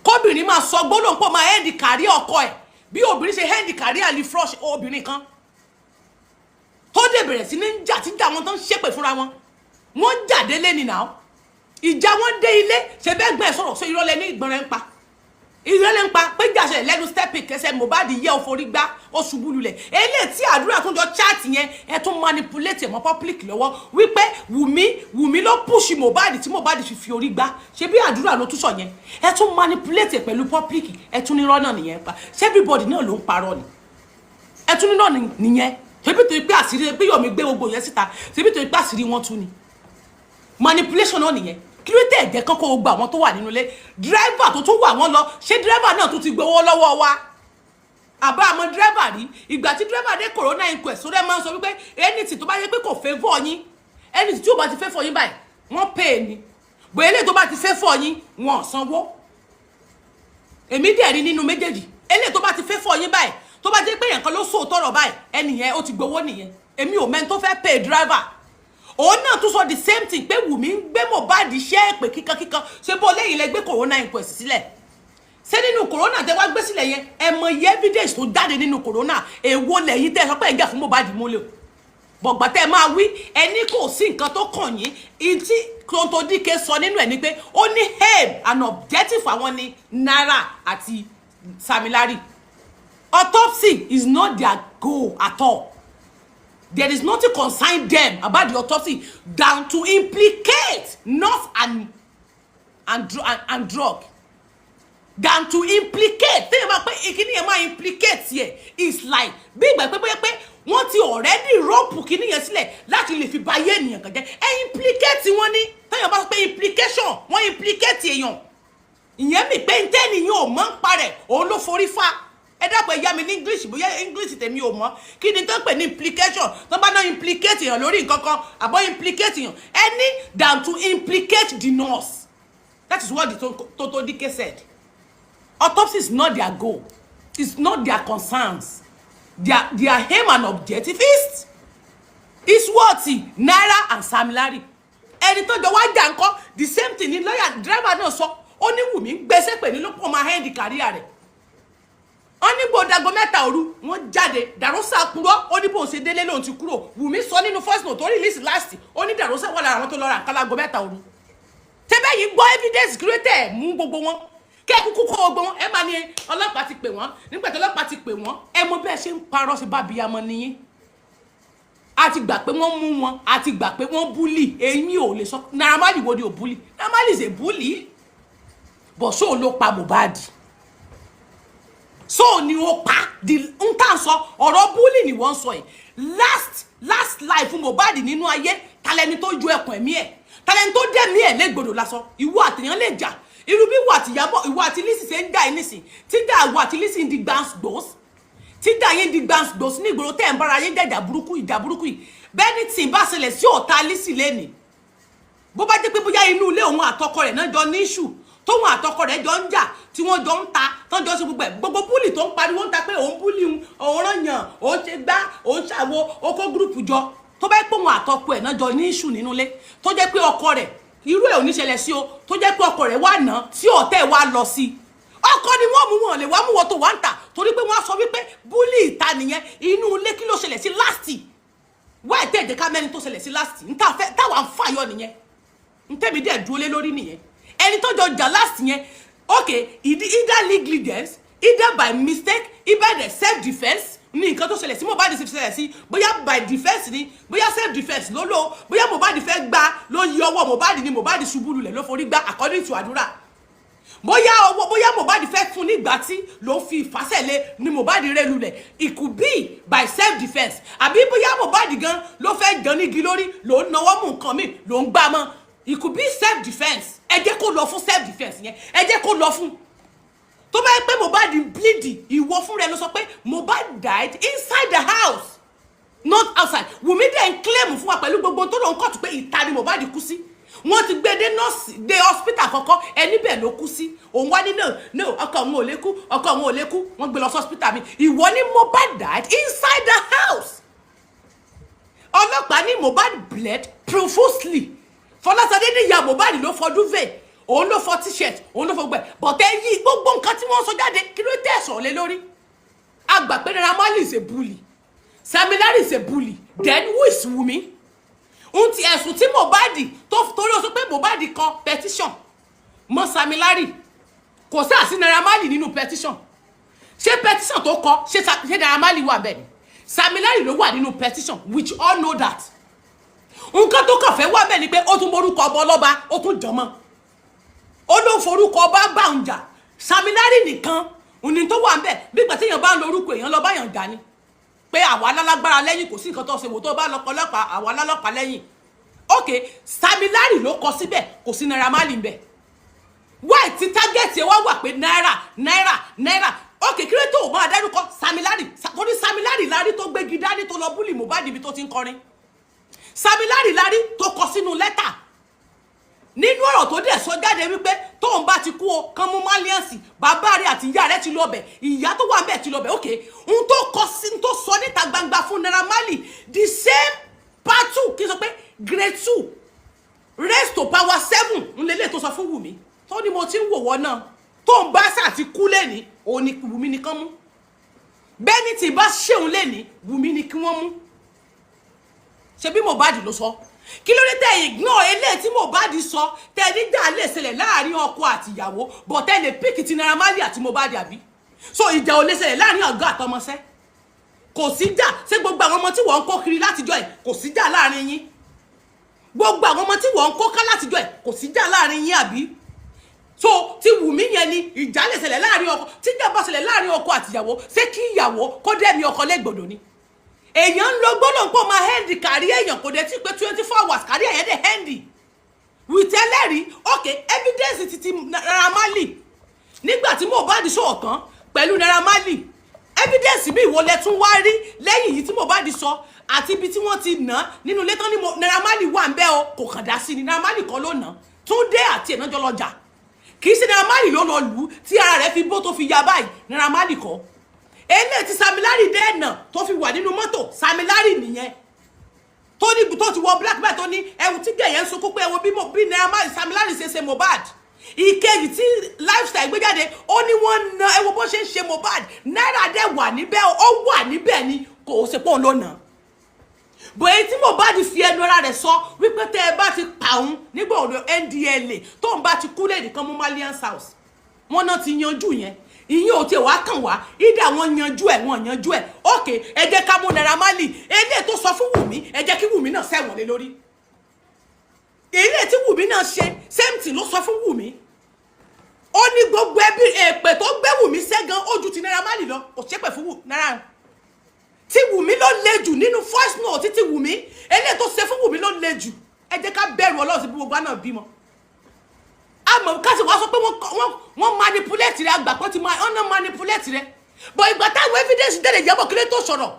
kóbìnrin máa sọ gbọ́dọ̀ pé ó máa end career ọkọ ẹ̀ bí obìnrin ṣe end career ní frost obìnrin kan tó dé bẹ̀rẹ̀ sí ní jà tí jà wọn tó ń ṣépè fúnra wọn wọ́n jáde lé nìyà ìjà wọn dé ilé ṣe bẹ́ẹ̀ gbẹ́ sọ̀rọ̀ ṣe ìrọ̀lẹ́ ní ìgbọ̀nrẹ́ ń pa ìrọ̀lẹ́ ń pa pé jàṣẹ lẹ́nu stepping kẹsẹ̀ Mohbad yẹ ò forí gbá ó ṣubú lulẹ̀ eléyìí tí àdúrà tó jọ chat yẹn ẹ tún manipulate mọ́ public lọ́wọ́ wípé Wùnmí ló push Mohbad tí Mohbad fi orí gbá ṣe bí àdúrà ló tún sọ yẹn ẹ tún manipulate pẹ̀lú public ẹ tún nírọ́ náà nìyẹn pa ṣé everybody náà ló ń parọ́ ni ẹ tún nírọ́ nìyẹn ṣebí tó pé àṣírí pé Yomi gbé gbogbo yẹn síta ṣebí tó pé àṣírí wọn tún ni manipulation náà nìyẹn kí ló tẹ̀ jẹ́ kán kó gba àwọn tó wà nínú ilé driver tó tún wà wọ́n lọ ṣé driver náà tún ti gbowó lọ́wọ́ wa àbá àmọ́ driver rí ìgbà tí driver dé corona inquest ó dẹ́ máa ń sọ wípé anything tó bá yẹ pé kò favour yín anything tí ó bá ti favour yín báyìí wọ́n pay ni bóyá eléyìí tó bá ti favour yín wọ́n sanwó èmi dẹ̀ rí nínú méjèèjì eléyìí tó bá ti favour yín báyìí tó bá jẹ́ pé èèyàn kan ló sòótọ́rọ̀ báyìí ẹnìyẹn ó ti gbowó nìyẹn èmi ò mẹ́ni tó fẹ́ pay driver òun náà tún sọ the same thing pé Wùnmí ń gbé Mohbad ṣẹ́ èpè kíkankíkan ṣé bó lẹ́yìn lẹ gbé corona inquest sílẹ̀ ṣé nínú corona tẹ wá gbé sílẹ̀ yẹn ẹ mọ iye evidence tó jáde nínú corona èwo lẹ́yìn tẹ́ sọ pé ẹ jà fún Mohbad múlẹ̀ bọ̀gbà tẹ́ máa wí ẹni kò sí nǹkan tó kàn yín ìtí Tontodike sọ nínú ẹ̀ ni pé ó ní aim and objective àwọn ni Naira àti Samilari autopsy is not their goal at all. There is nothing concern them about the autopsy than to implicate nurse and drug. Than to implicate. Think about kíni yẹn máa implicate here. It's like bí ìgbà pé wọ́n ti already rope kíni yẹn sílẹ̀ láti lè fi báyé ènìyàn kan jẹ́. Implicate wọ́n ní. Tẹ́yàn bá sọ pé implication wọ́n implicate èèyàn. Ìyẹn mi pé ntẹ́ni yóò mọ̀ ń parẹ̀ òun ló forí fa. Ẹ dápọ̀ ẹ̀yà mi ní English bóyá English tèmi ò mọ̀ kí ni tó ń pè ní implication tó bá náà implicate èèyàn lórí nǹkan kan àbọ̀ implicate èèyàn any than to implicate the nurse. That is what the Tontodike said. Autopsy is not their goal. It's not their concerns. Their aim and objective is what? Naira and Samilari. Ẹni tó jọ wá jà ńkọ́ the same thing ni lawyer driver náà sọ ó ní Wùnmí gbèsè pè ní ló pọ̀ máa end career rẹ̀ mẹ́ta òru wọ́n jáde Dàrósà purọ́ ó ní bó ṣe délé lóun ti kúrò Wùmí sọ nínú first note tó release last ó ní Dàrósà wà lára àwọn tó lọ ra kálágo mẹ́ta òru tẹ́bẹ́ yìí gbọ́ evidence created mú gbogbo wọn kẹ́ kúkú kó gbogbo wọn ẹ máa ní ọlọ́pàá ti pè wọ́n nígbà tí ọlọ́pàá ti pè wọ́n ẹ mọ bẹ́ẹ̀ ṣe ń parọ́ sí bábíyamọ nìyí a ti gbà pé wọ́n mú wọn a ti gbà pé wọ́n búlì èmi ò lè sọ Naira Marley wo ni ò búlì Naira Marley is a bully bọ̀ sóò ló pa Mohbad so ni o pa di nkan sọ ọ̀rọ̀ bully ni wọ́n sọ last life fún Mohbad nínú ayé talẹni tó ju ẹkùn ẹ̀mí ẹ̀ talẹni tó dẹ̀mí ẹ̀ légbodò lásán ìwọ àtìyàn lè jà irú bí ìwọ àti Ìyábọ̀ ìwọ àti Lizzy ṣe ń jà nísìn tí dà ìwọ àti Lizzy ń di gbans tí dà yín di gbans ní ìgboro tẹ́ ń bára yín ìjà burúkú yìí bẹ́ẹ̀ ni tí bá ṣẹlẹ̀ sí ọ̀tá Lizzy lẹ́ni bó bá jẹ́ pé bóyá inú ilé òun àtọkọ rẹ̀ náà jọ ní issue tóun àtọkọ rẹ̀ jọ ń jà tí wọ́n jọ ń ta tán jọ sí gbogbo búlì tó ń pariwo ń ta pé òun búlì òun rányàn òun ṣe gbá òun ṣàwo oko gúrùpù jọ tó bá pé òun àtọkọ ẹ̀ náà jọ ní issue nínú ilé tó jẹ́ pé ọkọ rẹ̀ irú ẹ̀ ò ní ṣẹlẹ̀ sí o tó jẹ́ pé ọkọ rẹ̀ wà ná tí ọ̀tẹ̀ wà lọ sí ọkọ ni wọ́n mú wọn lè wá mú wọn tó wà ń tà torí pé wọ́n á sọ wípé búlì ìta nìyẹn inú ilé kí ló ṣẹlẹ̀ sí last wá ìtẹ́ ìdẹ́ká mẹ́rin tó ṣẹlẹ̀ sí last táwa ń fàyọ nìyẹn ntẹ́mi dẹ̀ dúró lé lórí nìyẹn ẹni tó jọ jà last yẹn okay either negligence either by mistake either the self defence ní nǹkan tó ṣẹlẹ̀ sí Mohbad ṣe ṣẹlẹ̀ sí bóyá by defence ni bóyá self defence ló lò bóyá Mohbad fẹ́ gbá ló yí ọwọ́ Mohbad ni Mohbad ṣubú lulẹ̀ ló forí gbá according to àdúrà bóyá Mohbad fẹ́ fún nígbà tí ló fi ìfàsẹ̀lẹ̀ ni Mohbad rẹ̀ lulẹ̀ it could be by self defence àbí bóyá Mohbad gan ló fẹ́ jọ nígi lórí ló ń nawọ́ mú nǹkan mi ló ń gbá mọ́ it could be self defence ẹ jẹ́ kó lọ fún self defence yẹn ẹ jẹ́ kó lọ fún tó bá yẹ pé Mohbad bleed ìwọ fún rẹ ló sọ pé Mohbad died inside the house not outside Wùmí dẹ̀ ń claim fún wa pẹ̀lú gbogbo tó lọ ń kọ́tù pé ìta ni Mohbad kú sí wọ́n ti gbé dé nọ́ọ̀sì dé hospital kọ́kọ́ ẹni bẹ́ẹ̀ ló kú sí òun wá ní no ọkọ òun ò lè kú ọkọ òun ò lè kú wọ́n gbé lọ sí hospital mi ìwọ ní Mohbad died inside the house ọlọ́pàá ní Mohbad bled profusely Fọláṣadé ní ìyá Mohbad ló fọ duvet òun ló fọ t-shirt òun ló fọ gbẹ bọ̀tẹ́ yí gbogbo nǹkan tí wọ́n sọ jáde kí ló tẹ̀sán lé lórí àgbà pé Naira Marley is a bully Sam Larry is a bully then who is Wumi ohun ti ẹ̀sùn tí Mohbad tó torí ó sọ pé Mohbad kọ petition mọ́ Sam Larry kò sí àsí Naira Marley nínú petition ṣé petition tó kọ ṣé Naira Marley wà bẹ́ẹ̀ ni Sam Larry ló wà nínú petition which all know that nǹkan tó kàn fẹ́ wá bẹ́ẹ̀ ni pé ó tún borúkọ ọba ọlọ́ba ó tún jọmọ́ ó ló forúkọ ọba bá ń jà Sam Larry nìkan òní tó wà ń bẹ̀ bí ìgbà tí èèyàn bá ń lo orúkọ èèyàn lọ báyàn jà ni pé àwa lálágbára lẹ́yìn kò sí nǹkan tó ṣe wò tó bá lọ pọlọ́pàá àwa lálọ́pàá lẹ́yìn ok Sam Larry ló kọ síbẹ̀ kò sí Naira Marley ń bẹ̀ why tí target wá wà pé náírà ok kí ló tó máa dárúkọ Sam Larry torí Sam Larry tó gbégi dání tó lọ búlì Mohbad ibi tó ti ń kọrin Sam Larry tó kọ sínú lẹ́tà nínú ọ̀rọ̀ tó dẹ̀ sọ jáde wípé tóun bá ti kú o kan mú maliansi bàbá rẹ̀ àti ìyá rẹ̀ ti lọ bẹ̀ ìyá tó wà ńbẹ̀ ti lọ bẹ̀ ok ohun tó kọ sí tó sọ níta gbangba fún Naira Marley the same part 2 kí n sọ pé grade 2 raise to power 7 ńlẹ́lẹ̀ tó sọ fún Wùmí tó ní mo ti ń wò wọ́n náà tóun bá sà ti kú lẹ́ni òun ni Wùmí nìkan mú bẹ́ẹ̀ ni tí bá ṣéun lẹ́ni Wùmí ni kí wọ́n mú ṣe bí Mohbad ló sọ kí ló dé tẹ ignore eléyìí tí Mohbad sọ tẹ níjà lè ṣẹlẹ̀ láàrin ọkọ àti ìyàwó bọ̀ tẹ lè píkì ti Naira Marley àti Mohbad àbí so ìjà ò lè ṣẹlẹ̀ láàrin ọ̀gá àtọmọṣẹ́ kò síjà ṣé gbogbo àwọn ọmọ tí wọ́n ń kó kiri látijọ́ ẹ̀ kò síjà láàrin yín gbogbo àwọn ọmọ tí wọ́n ń kó ká látijọ́ ẹ̀ kò síjà láàrin yín àbí so ti Wùmí yẹn ni ìjà lè ṣẹlẹ̀ láàrin ọkọ tíjà bá ṣẹlẹ̀ láàrin ọkọ àti ìyàwó ṣé kí ìyàwó kó dẹ́mi ọkọ lẹ́gbọ̀dọ̀ ni èèyàn ń lo gbọ́dọ̀ pọ̀ máa hẹ́ndì kárí èèyàn kò dé tí pé 24 hours kárí èèyàn dé hẹ́ndì wìtẹ́lẹ́rìí ok evidence ti Naira Marley nígbà tí Mohbad sọ̀rọ̀ tán pẹ̀lú Naira Marley evidence bí ìwọ lẹ tún wá rí lẹ́yìn yìí tí Mohbad sọ àti ibi tí wọ́n ti nà nínú ilé tán ní Naira Marley wà ń bẹ́ o kò kàn dá sí ni Naira Marley kan ló nà Túndé àti ẹ̀nàjọ́ lọ́jà kì í ṣe Naira Marley ló lọ lù ú tí ara rẹ̀ fi bó tó fi ya báyìí Naira Marley kọ́ ele tí Sam Larry dẹ́nà tó fi wà nínú mọ́tò Sam Larry nìyẹn tó ní tó ti wọ black belt tó ní ẹ̀wù tí gẹ̀yẹ́ ń sunkún pé ẹ̀wù bí Naira Marley Sam Larry ṣe Mohbad ìkejì tí lifestyle gbé jáde ó ní wọ́n na ẹ̀wù bó ṣe ń ṣe Mohbad Naira dẹ̀ wà níbẹ̀ ó wà níbẹ̀ ni kò ṣe pé òun ló nà bóyá tí Mohbad fi ẹnu ara rẹ̀ sọ wípé tẹ́ ẹ bá ti pa òun nígbà ọ̀dọ̀ NDLA tóun bá ti kú lẹ́ẹ̀dì kan mú Malians house wọn náà ti yanjú yẹn ìyẹn ò tiẹ̀ wá kàn wá ìdá wọn yanjú ẹ̀ wọn yanjú ẹ̀ ok ẹ jẹ́ ká mú Naira Marley eléyìí tó sọ fún Wùmí ẹ jẹ́ kí Wùmí náà sẹ́wọ̀n lé lórí eléyìí tí Wùmí náà ṣe same thing ló sọ fún Wùmí ó ní gbogbo ẹbí èpè tó gbé Wùmí sẹ́gan ó ju ti Naira Marley lọ kò ṣépè fún Naira tí Wùmí ló le jù nínú voice note tí Wùmí eléyìí tó ṣe fún Wùmí ló le jù ẹ jẹ́ ká bẹ̀rù Ọlọ́run sí gbogbo àná bímọ àmọ́ ká sì wá sọ pé wọ́n manipulate rẹ̀ àgbà kan ti ọ̀nà manipulate rẹ̀ but ìgbà táwọn evidence dẹ̀ lè yẹ́bọ̀ kí ló tó sọ̀rọ̀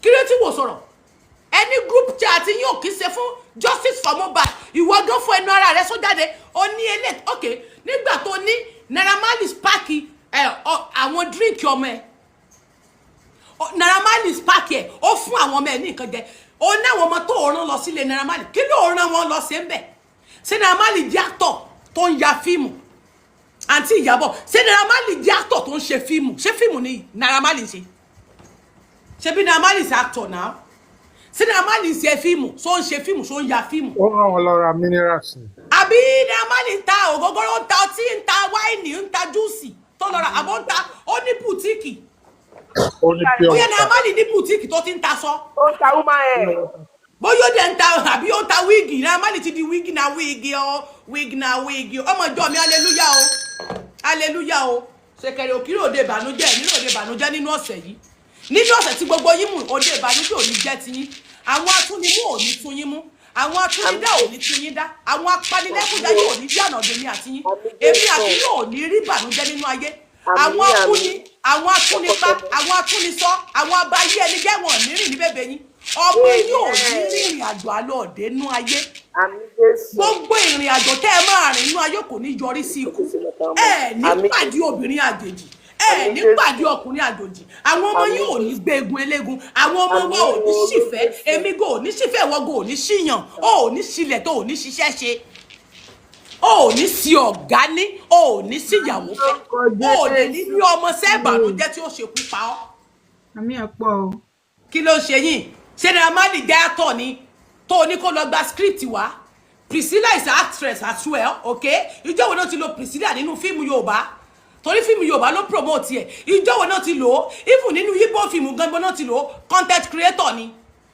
kí ló tí wò sọ̀rọ̀ ẹni group chat yín ò kí ṣe fún justice for Mohbad ìwọ gan fún ẹnu ara rẹ̀ sọ jáde ó ní elé ok nígbà tó ní Naira Marley spark àwọn drink ọmọ ẹ̀ Naira Marley spark ẹ̀ ó fún àwọn ọmọ ẹ̀ ní nǹkan jẹ ó ní àwọn ọmọ tó rán lọ sílé Naira Marley kí ló rán wọn lọ sí ń bẹ̀ ṣé Naira Marley jẹ́ actor tó ń ya fíìmù àǹtí Ìyábọ̀ ṣé Naira Marley jẹ́ actor tó ń ṣe fíìmù ṣé fíìmù ni Naira Marley ṣe bí Naira Marley ṣe actor náà ṣé Naira Marley ṣe fíìmù ṣó ń ṣe fíìmù ṣó ń ya fíìmù. ó ràn wọn lọ ra minerals. àbí Naira Marley ń ta ògógóró ń ta ọtí ń ta wáìnì ń ta júùsì tó lọ rà àbọ̀ ń ta ó ní bùtíìkì bóyá Naira Marley ní bùtíìkì tó ti ń ta sọ. ó ń ta woman hair. bóyá ó dẹ̀ ń ta àbí ó ń ta wíìgì Naira Marley ti di wíìgì na wíìgì ọ wíìgì na wíìgì ọmọ ìjọ mi hallelujah o hallelujah o ṣèkèrè òkìrì òde ìbànújẹ́ nínú òde ìbànújẹ́ nínú ọ̀sẹ̀ yìí nínú ọ̀sẹ̀ tí gbogbo yín mú òde ìbànújẹ́ ò ní jẹ́ ti yín àwọn atúnimú ò ní tún yín mú àwọn atúnidá ò ní tún yín dá àwọn apanilẹ́kùnjáyé ò ní jẹ́ ọ̀nà èmi àti yín èmi àti yín ò ní rí ìbànújẹ́ nínú ayé àwọn akúni àwọn atúnipa àwọn atúnisọ àwọn abayé ẹni jẹ́ wọn ní rìn ní bèbè yín ọmọ yín ò ní rí ìrìn àjò alọ́ọ̀dẹ́ nú ayé gbogbo ìrìn àjò tẹ́ ẹ máa rìn nú ayé kò ní yọrí sí ikú ẹ ní pàdé obìnrin àjèjì ẹ ní pàdé ọkùnrin àjòjì àwọn ọmọ yín ò ní gbé egun eléegun àwọn ọmọ wa ò ní ṣìfẹ́ èmi go ò ní ṣìfẹ́ ìwọ go ò ní ṣìyàn ò ní ṣílẹ̀ tó ò ní ṣiṣẹ́ ṣe ò ní sí ọ̀gá ní ò ní síyàwó fẹ́ ò lè ní bí ọmọ sẹ́ẹ̀bànújẹ́ tí ó ṣekú pa ọ́. àmì ẹ̀ pọ̀ o. kí ló ṣe yín ṣé Naira Marley jẹ́ actor ni tó ní kó lọ gba script wá Priscilla is an actress as well okay ìjọ wo náà ti lo Priscilla nínú fíìmù Yorùbá torí fíìmù Yorùbá ló promote ẹ̀ ìjọ wo náà ti lò ó even nínú Igbo fíìmù gangan náà ti lò ó content creator ni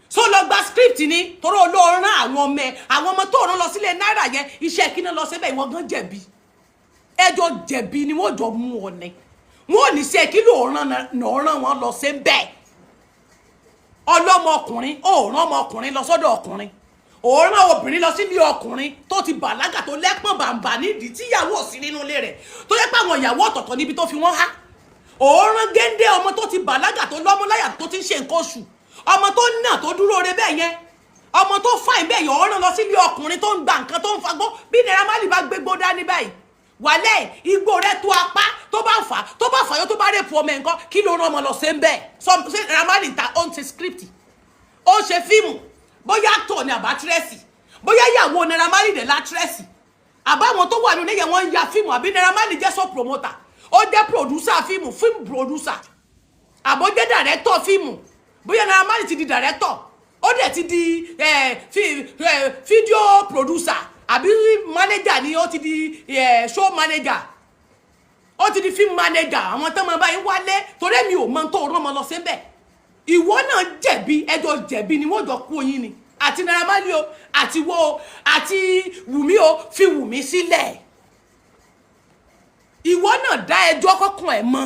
so lọ gba script ni torí olóòrán àwọn ọmọ tó rán lọ sílé náírà yẹn iṣẹ́ kí náà lọ síbẹ̀ ìwọ̀n gan jẹ̀bi ẹjọ́ jẹ̀bi ni wọ́n jọ mú ọ ní wọn ò ní ṣe kí ló rán wọn lọ sí bẹ́ẹ̀ ọlọ́mọkùnrin ó rán ọmọkùnrin lọ sọ́dọ̀ ọkùnrin ó rán obìnrin lọ sílé ọkùnrin tó ti bàlágà tó lẹ́pọ̀n bàǹbà nídìí tíyàwó sí nínú ilé rẹ̀ tó yẹ pé àwọn ìyàwó ọ̀tọ̀ọ̀tọ̀ níbi tó fi wọ́n há ó rán géńdé ọmọ tó ti bàlágà tó lọ́múláyà tó ti ń ṣe nǹkan oṣù ọmọ tó nà tó dúró re bẹ́ẹ̀ yẹn ọmọ tó fàìn bẹ́ẹ̀ yẹn ó rán lọ sílé ọkùnrin tó ń gba nǹkan tó ń fagbó bí Naira Marley bá gbégbó dání báyìí wàlẹ́ igbó rẹ̀ tó apá tó bá fàyọ tó bá rèpù ọmọ nǹkan kí ló rán ọmọ lọ sí ń bẹ́ẹ̀ ṣé Naira Marley ta ó ń ṣe script ó ń ṣe fíìmù bóyá actor ni àbá tírẹ́sì bóyá ìyàwó Naira Marley dẹ̀ látírẹ́sì àbáwọn tó wà nínú yẹn wọ́n ń ya fíìmù àbí Naira Marley jẹ́ sọ promoter ó jẹ́ producer fíìmù film producer àbó jẹ́ director fíìmù bóyá Naira Marley ti di director ó dẹ̀ ti di video producer àbí manager ni ó ti di show manager ó ti di film manager àwọn tó máa bá yín wálé torí mi ò mọ tó rán ọmọ lọ síbẹ̀ ìwọ náà jẹ̀bi ẹjọ́ jẹ̀bi ni wọ́n jọ kú oyin ni àti Naira Marley o àti wo o àti Wùmí o fi Wùmí sílẹ̀ ìwọ náà dá ẹjọ́ kọ́kàn ẹ̀ mọ́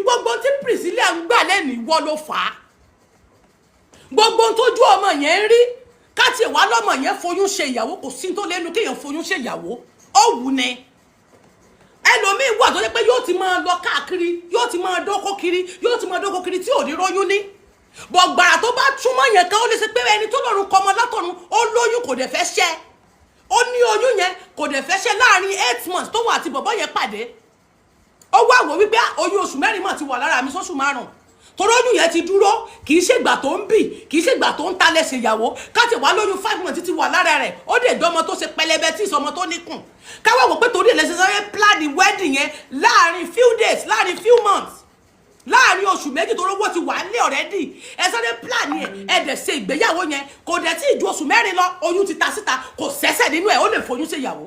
gbogbo tí Priscilla ń gbà lẹ́nu ìwọ ló fà á gbogbo tójú ọmọ yẹn ń rí káti ìwà lọ́mọ yẹn foyún ṣe ìyàwó kò sí tó lẹ́nu kéèyàn foyún ṣe ìyàwó ó wù ni ẹlòmíín wà tó jẹ́ pé yóò ti máa lọ káàkiri yóò ti máa dókó kiri tí ò ní róyún ní bọ̀gbàrà tó bá túmọ̀ yẹn kan ó lè ṣe pé ẹni tó lọ́run kọmọ látọ̀run ó lóyún kò dẹ̀ fẹ́ ṣẹ́ ó ní oyún yẹn kò dẹ̀ fẹ́ ṣẹ́ láàrin 8 months tó wà àti bọ̀bọ̀ yẹn pàdé ó wá wò wípé oyún oṣù mẹ́rin mọ̀ ti wà lára mi sóṣù márùn torí oyún yẹn ti dúró kì í ṣègbà tó ń bì kì í ṣègbà tó ń talẹ̀ ṣèyàwó káti wà lóyún 5 months ti wà lára rẹ̀ ó dẹ̀ dọ́mọ tó ṣe pẹlẹbẹ tí ìsọmọ tó níkùn káwá wò pé torí ẹ̀ lẹ́sẹ̀ sáré plan wedding yẹn láàrin few days láàrin few months oṣù méjì tó rówó ti wà nílé already ẹ sáré plan yẹn ẹ dẹ̀ ṣe ìgbéyàwó yẹn kò dẹ̀ tí ju oṣù mẹ́rin lọ oyún ti ta síta kò sẹ́sẹ̀ nínú ẹ̀ ó lè foyún ṣe ìyàwó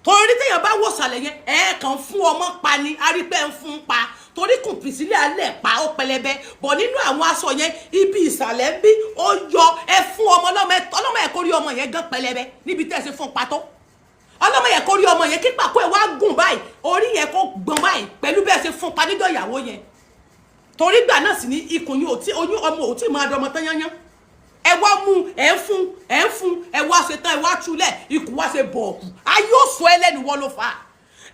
torí téèyàn bá wò sàlẹ̀ yẹn ẹ kàn fún ọmọ pa ni arípẹ́ ń fún pa torí kùn pìsílẹ̀ alẹ́ pa ó pẹlẹbẹ bọ̀ nínú àwọn aṣọ yẹn ibi ìsàlẹ̀ ń bí ó yọ ẹ fún ọmọ ọlọ́mọ ẹ̀ kórí ọmọ yẹn gan pẹlẹbẹ níbi tẹ́ ẹ ṣe fún pató ọlọ́mọ yẹn kórí ọmọ yẹn kí pàkó ẹ̀ wá gùn báyìí orí yẹn kó gbọ̀n báyìí pẹ̀lú bẹ́ẹ̀ ṣe fún pa níjọ́ ìyàwó yẹn torí gbà náà sì ní ikùn yìí oyún ọmọ ò tí máa dọmọ tán yányán ẹ wá mú ẹ ń fún ẹ wá ṣe tán ẹ wá túlẹ̀ ikùn wá ṣe bọ̀ọ̀kù ayé ò sọ ẹlẹ́nu wọ́n ló fà á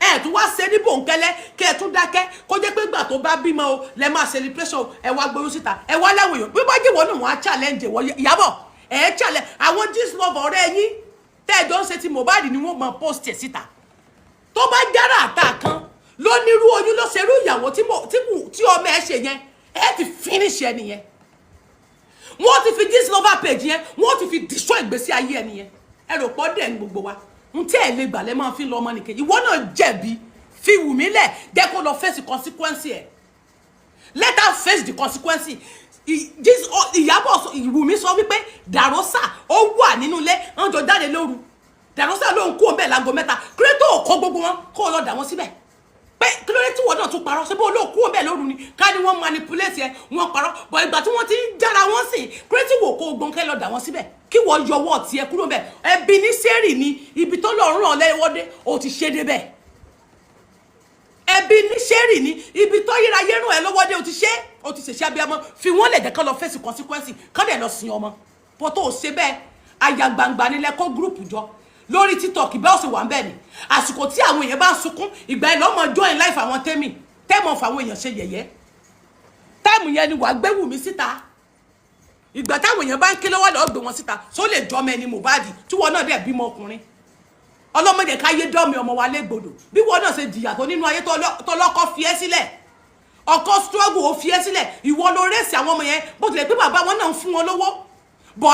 ẹ tún wá ṣe ní bòńkẹ́lẹ́ kí ẹ tún dákẹ́ kó jẹ́ pé gbà tó bá bímọ o lẹ máa celebration ẹ wá gbóyún síta ẹ wá láwọn èèyàn bí wọ́n jẹ́ wọ́n náà wọ́n á challenge wọ́n Ìyábọ̀ ẹ challenge àwọn gíslove ọ̀rẹ́ yín tẹ́ẹ̀jọ́ ń ṣe ti Mohbad ni wọ́n máa post ẹ̀ síta tó bá jára àtà kan ló nírú oyún ló ṣerú ìyàwó tí ọmọ ẹ ṣe yẹn ẹ ti finish ẹ nìyẹn wọ́n ti fi gíslove page yẹn wọ́n ti fi destroy ìgbésí ayé ẹ nìyẹn ẹ rò pọ́ dẹ̀ ń gbogbo wa n tí ẹ lè gbà lẹ́ máa fi lọ ọmọ nìkejì ìwọ náà jẹ̀bi fi Wùmí lẹ̀ jẹ́ kó lọ face consequence ẹ̀ let her face the consequence Ìyábọ̀ Wùmí sọ wípé Dàrósà ó wà nínú ilé wọ́n jọ jáde lóru Dàrósà ló ń kó bẹ́ẹ̀ láago mẹ́ta kírétò kó gbogbo wọn kó lọ dà wọ́n síbẹ̀ pé kí ló dé tí wọ́n náà tún parọ́ síbí olóò kó bẹ́ẹ̀ lóru ni ká ní wọ́n manipulate ẹ wọ́n parọ́ bọ̀ ìgbà tí wọ́n ti ń jára wọ́n sì kírétì wò kó gbọ́n kẹ́ lọ dà wọ́n síbẹ̀ kí wọ́n yọwọ́ tiẹ̀ kúrò bẹ́ẹ̀ ẹbí ní sẹ́rì ni ibi tó lọ ràn lẹ́wọ́dé ó ti ṣe débẹ̀ ẹbí ní sẹ́rì ni ibi tó yíra yẹ́rùn ẹ lọ́wọ́dé ó ti ṣèṣe abiyamọ fi wọ́n lẹ̀ jẹ́ kán lọ fèsì consequence kán dẹ̀ lọ sin ọmọ pọ̀ tó ṣe bẹ́ẹ̀ aya gbangba nílẹ̀ kó gúrùpù jọ lórí TikTok bẹ́ẹ̀ ó sì wà ń bẹ́ẹ̀ ni àsìkò tí àwọn èèyàn bá ń sunkún ìgbà ẹ̀ lọ́mọ join life àwọn tẹ́mọ̀ fáwọn èèyàn ṣe yẹ̀yẹ́ táìmù yẹn ni wàá gbé Wùmí síta ìgbà táwọn èèyàn bá ń ké lọ́wọ́ lọ́ọ́ gbé wọn síta só lè jọmọ ẹni Mohbad tí wọn náà dẹ̀ bímọ ọkùnrin ọlọ́mọdé káyé dọ́mi ọmọ wa légbodò bí wọn náà ṣe jìyà tó nínú ayé tó lọ́kọ́ fi ẹ́ sílẹ̀ ọkọ struggle ó fi ẹ́ sílẹ̀ ìwọ ló rẹ́sì àwọn ọmọ yẹn bó tilẹ̀ pé bàbá wọn náà ń fún wọn lówó bọ̀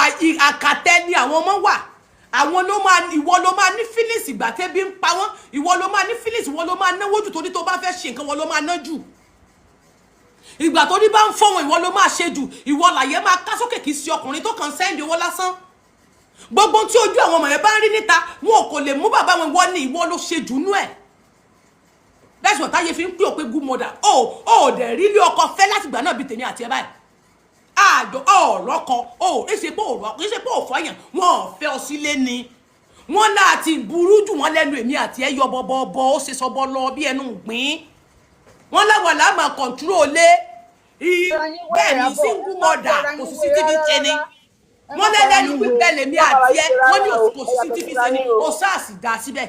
àkàtẹ́ ni àwọn ọmọ wà àwọn ìwọ ló máa ní feelings ìgbà tẹ́bí ń pa wọ́n ìwọ ló máa ní feelings ìwọ ló máa náwó jù torí tó bá fẹ́ ṣe nǹkan wọn ló máa ná jù ìgbà tó ní bá ń fọwọn ìwọ ló máa ṣe jù ìwọ làyẹ máa ká sókè kì í sí ọkùnrin tó kàn sẹ́ndì owó lásán gbogbo tí ojú àwọn ọmọ yẹn bá ń rí níta wọn kò lè mú bàbá wọn wọ́n ní ìwọ ló ṣe jù nú ẹ̀ that's what táyé fi ń pè ó pé good mother ó dẹ̀ rí ilé ọkọ fẹ́ láti gbà náà bí tèmi àti ẹ báyìí àjọ ọ̀rọ̀kọ kì í ṣe pé òfòyàn wọn ò fẹ́ ọ sílé ni wọn láti burú jù wọn lẹ́nu èmi àti ẹ yọ bọ́bọ́bọ́ ó ṣe sọ́bọ́ lọ bí ẹnu gbìn wọn láwọn là máa control lé bẹ́ẹ̀ ni single mother kò sí CCTV tẹni wọn lẹ́lẹ́nu pípẹ́ lèmi àti ẹ wọn ní kò sí CCTV tẹni ó sáàsì dá síbẹ̀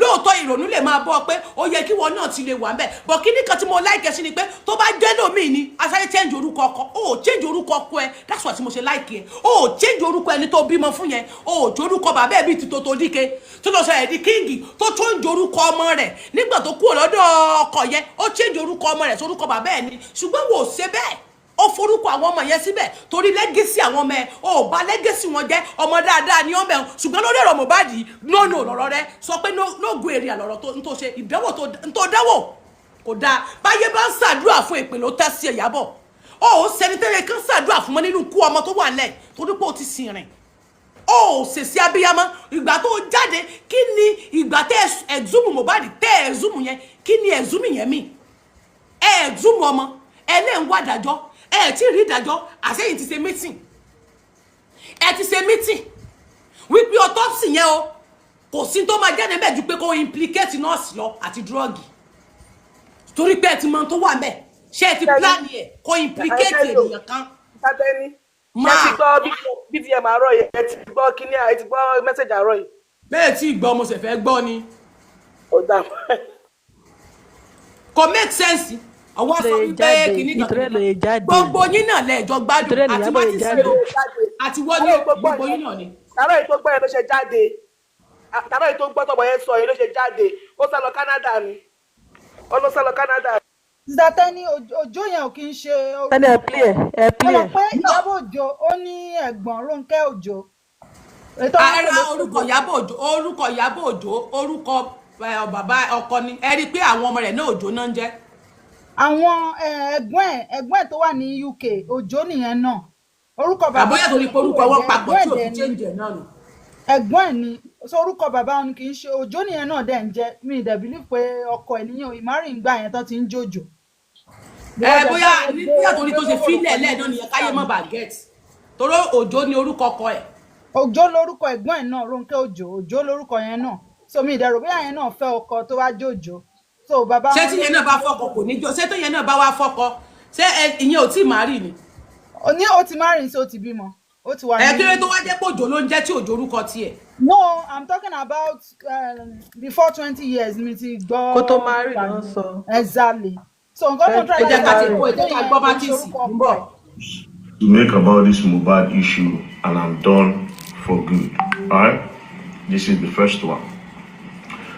lóòótọ́ ìrònú lè máa bọ́ pé ó yẹ kí wọn náà ti lè wà ń bẹ̀ bọ̀ kí nìkan tí mo láìkẹ́ sí ni pé tó bá jẹ́ lómìn ni asáré change orúkọ ọkọ ó change orúkọ ọkọ ẹ that's what mo ṣe láìkẹ́ ó change orúkọ ẹni tó bímọ fún yẹn ó jẹ́ orúkọ bàbá ẹ̀ bíi ti tó díke tó lọ sọ ẹ̀ di kíngì tó change orúkọ ọmọ rẹ̀ nígbà tó kúrò lọ́dọ̀ ọkọ yẹn ó change orúkọ ọmọ rẹ̀ sórúkọ bàbá ẹ̀ ni ṣùgbọ́n wò ṣe bẹ́ẹ̀ ó forúkọ àwọn ọmọ yẹn síbẹ̀ torí lẹ́gẹ̀sì àwọn ọmọ ẹ̀ ó bá lẹ́gẹ̀sì wọn jẹ́ ọmọ dáadáa ní ọmọ ẹ̀ ṣùgbọ́n lórí ọ̀rọ̀ Mohbad lọ́nà lọ́rọ̀ rẹ sọ pé lóògùn èrè àlọ́rọ̀ tó ṣe ìdánwò tó dánwò kò dáa báyé bá ń ṣàdúrà fún èpè ló tẹ́ sí Ìyábọ̀ ó sẹni tẹ́lẹ̀ kan ṣàdúrà fún mọ́ nínú ikú ọmọ tó wà lẹ̀ torí pé ó ti sìn rìn ó ṣèṣì abiyamọ ìgbà tó jáde kí ni ìgbà tẹ́ ẹ̀zúmù Mohbad tẹ́ ẹ̀zúmù yẹn kí ni ẹ̀zúmù yẹn mì ẹ̀zúmù ọmọ ẹlẹ́ń wá dájọ́ ẹ ti rí ìdájọ́ àṣẹyìn ti ṣe meeting ẹ ti ṣe meeting wípé autopsy yẹn o kò sí tó máa jáde bẹ́ẹ̀ ju pé kó implicate nọ́ọ̀sì lọ àti drọ́ọ̀gì torí pé ẹ ti mọ tó wà ńbẹ̀ ṣé ẹ ti plan yẹ kó implicate ènìyàn kan. ẹ ti gbọ́ bvm àárọ̀ yìí ẹ ti gbọ́ kíní ẹ ti gbọ́ mẹ́sẹ̀jì àárọ̀ yìí. bẹ́ẹ̀ tí ìgbọ́ mo sì fẹ́ gbọ́ ni. ó dà kò make sense àwọn sọ wípé kìíní kan gbogbo yín náà lẹ́ẹ̀jọ́ gbádùn àti má ti sí o àti wọlé gbogbo yín náà ni. tààrọ̀ yìí tó gbọ́ yẹn ló ṣe jáde tààrọ̀ yìí tó gbọ́ tọ̀bọ̀ yẹn sọ yẹn ló ṣe jáde ó sá lọ Canada ni ó lọ sá lọ Canada. Zateni Òjó yẹn ò kí ń ṣe. ẹni ẹ pílẹ̀ ẹ pílẹ̀. ọmọ pé Ìyábọ̀ Òjó ó ní ẹ̀gbọ́n Rónkẹ́ Òjó. ara orúkọ Ìyábọ̀ Òjó orúkọ bàbá ọkọ ni ẹ rí i pé àwọn ọmọ rẹ̀ náà Òjó náà ń jẹ́ àwọn ẹ̀gbọ́n ẹ̀ tó wà ní UK òjò nìyẹn náà orúkọ bàbá àbóyá torí pé orúkọ wọn papọ̀ tí òfin change ẹ̀ náà nù. ẹ̀gbọ́n ẹ̀ ni so orúkọ bàbá wọn kì í ṣe òjò nìyẹn náà dẹ̀ ń jẹ́ mi ìdẹ̀ believe pé ọkọ ẹ̀ níyàn ìmárì ń gbà yẹn tán ti ń jòjò. bóyá torí tó ṣe fílẹ̀ lẹ́ẹ̀dán nìyẹn káyé mọ́ bá get torí òjò ni orúkọ ọkọ ẹ̀. òjò lórúkọ ẹ̀gbọ́n ẹ̀ náà Rónkẹ́ òjò lórúkọ yẹn náà so mi ìdẹ̀rù bóyá yẹn náà fẹ́ ọkọ tó wá jòjò so bàbá. ṣé tí yẹn náà bá fọkọ kò ní jọ ṣé tó yẹn náà bá wá fọkọ ṣé ìyẹn ò tí ì má rì ni. ní ó ti má rìn sí ó ti bímọ ó ti wà ní. kéré tó wá jẹ́ pé òjò ló ń jẹ́ tí òjò orúkọ tiẹ̀. no I'm talking about before 20 years mi ti gbọ́. kó tó má rì ló ń sọ. exactly so nǹkan tó ń try láti ṣe ẹ jẹ́ ká gbọ́ bá tí ì sì ń bọ̀. To make about this mohbad issue, and I'm done for good. Alright? This is the first one.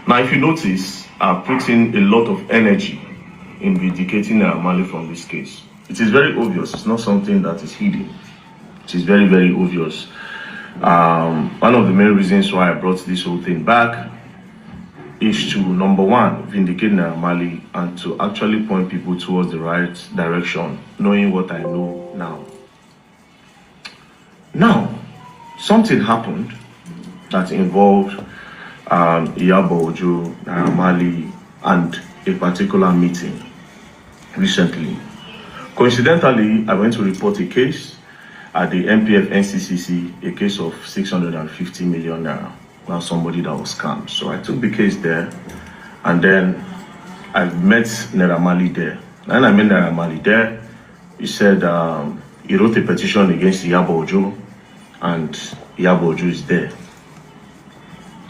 Now, if you notice, I've put in a lot of energy in vindicating Naira from this case. It is very obvious. It's not something that is hidden. It is very, very obvious. One of the main reasons why I brought this whole thing back is to, number one, vindicate Naira and to actually point people towards the right direction, knowing what I know now. Now, something happened that involved Iyaboojo, Naira and a particular meeting recently. Coincidentally, I went to report a case at the MPF NCCC, a case of 650 million naira. Now somebody that was scammed. So I took the case there, and then I met Naira there. And I met Naira there. He said he wrote a petition against Iyaboojo, and Iyaboojo is there.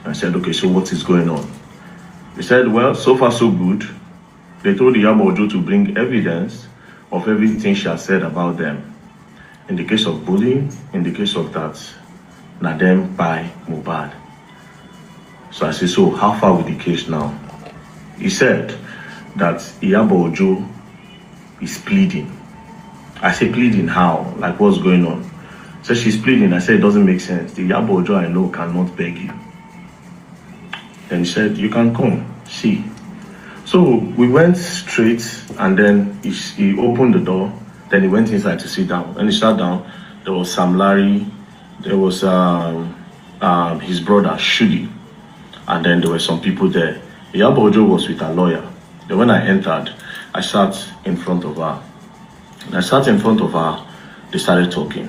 I said, okay, so what is going on? He said, well, so far so good. They told Iyaboojo to bring evidence of everything she has said about them. In the case of bullying, in the case of that, na them by mohbad. So I said, so how far with the case now? He said that Iyaboojo is pleading. I said, pleading how? Like, what's going on? So she's pleading. I said, it doesn't make sense. The Iyaboojo I know cannot beg you. Then he said, you can come, see. So we went straight, and then he opened the door. Then he went inside to sit down. When he sat down, there was Sam Larry, there was his brother Shudi, and then there were some people there. Iyaboojo was with a lawyer. Then when I entered, I sat in front of her. And I sat in front of her, they started talking.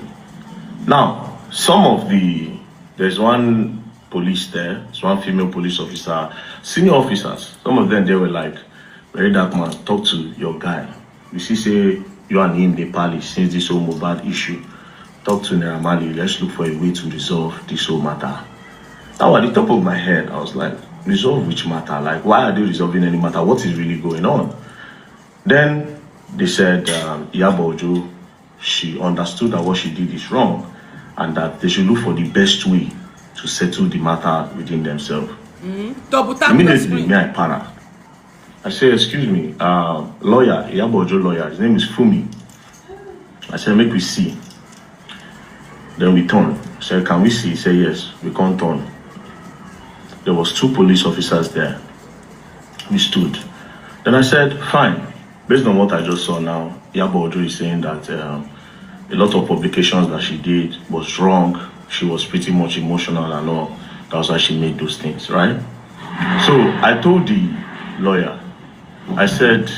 Now, there's one police there, it's one female police officer, senior officers. Some of them, they were like, very dark man, talk to your guy. You see, say, you and him, the palace, since this whole mohbad issue. Talk to Naira, let's look for a way to resolve this whole matter. Now, at the top of my head, I was like, resolve which matter? Like, why are they resolving any matter? What is really going on? Then they said, Iyaboojo, she understood that what she did is wrong, and that they should look for the best way to settle the matter within themselves. Immediately, me, I para. I said, excuse me, lawyer, Iyaboojo lawyer, his name is Fumi. I said, make we see. Then we turn. I said, can we see? He said, yes, we can't turn. There was 2 police officers there. We stood. Then I said, fine. Based on what I just saw now, Iyaboojo is saying that a lot of publications that she did was wrong. She was pretty much emotional and all. That's why she made those things, right? So I told the lawyer, I said,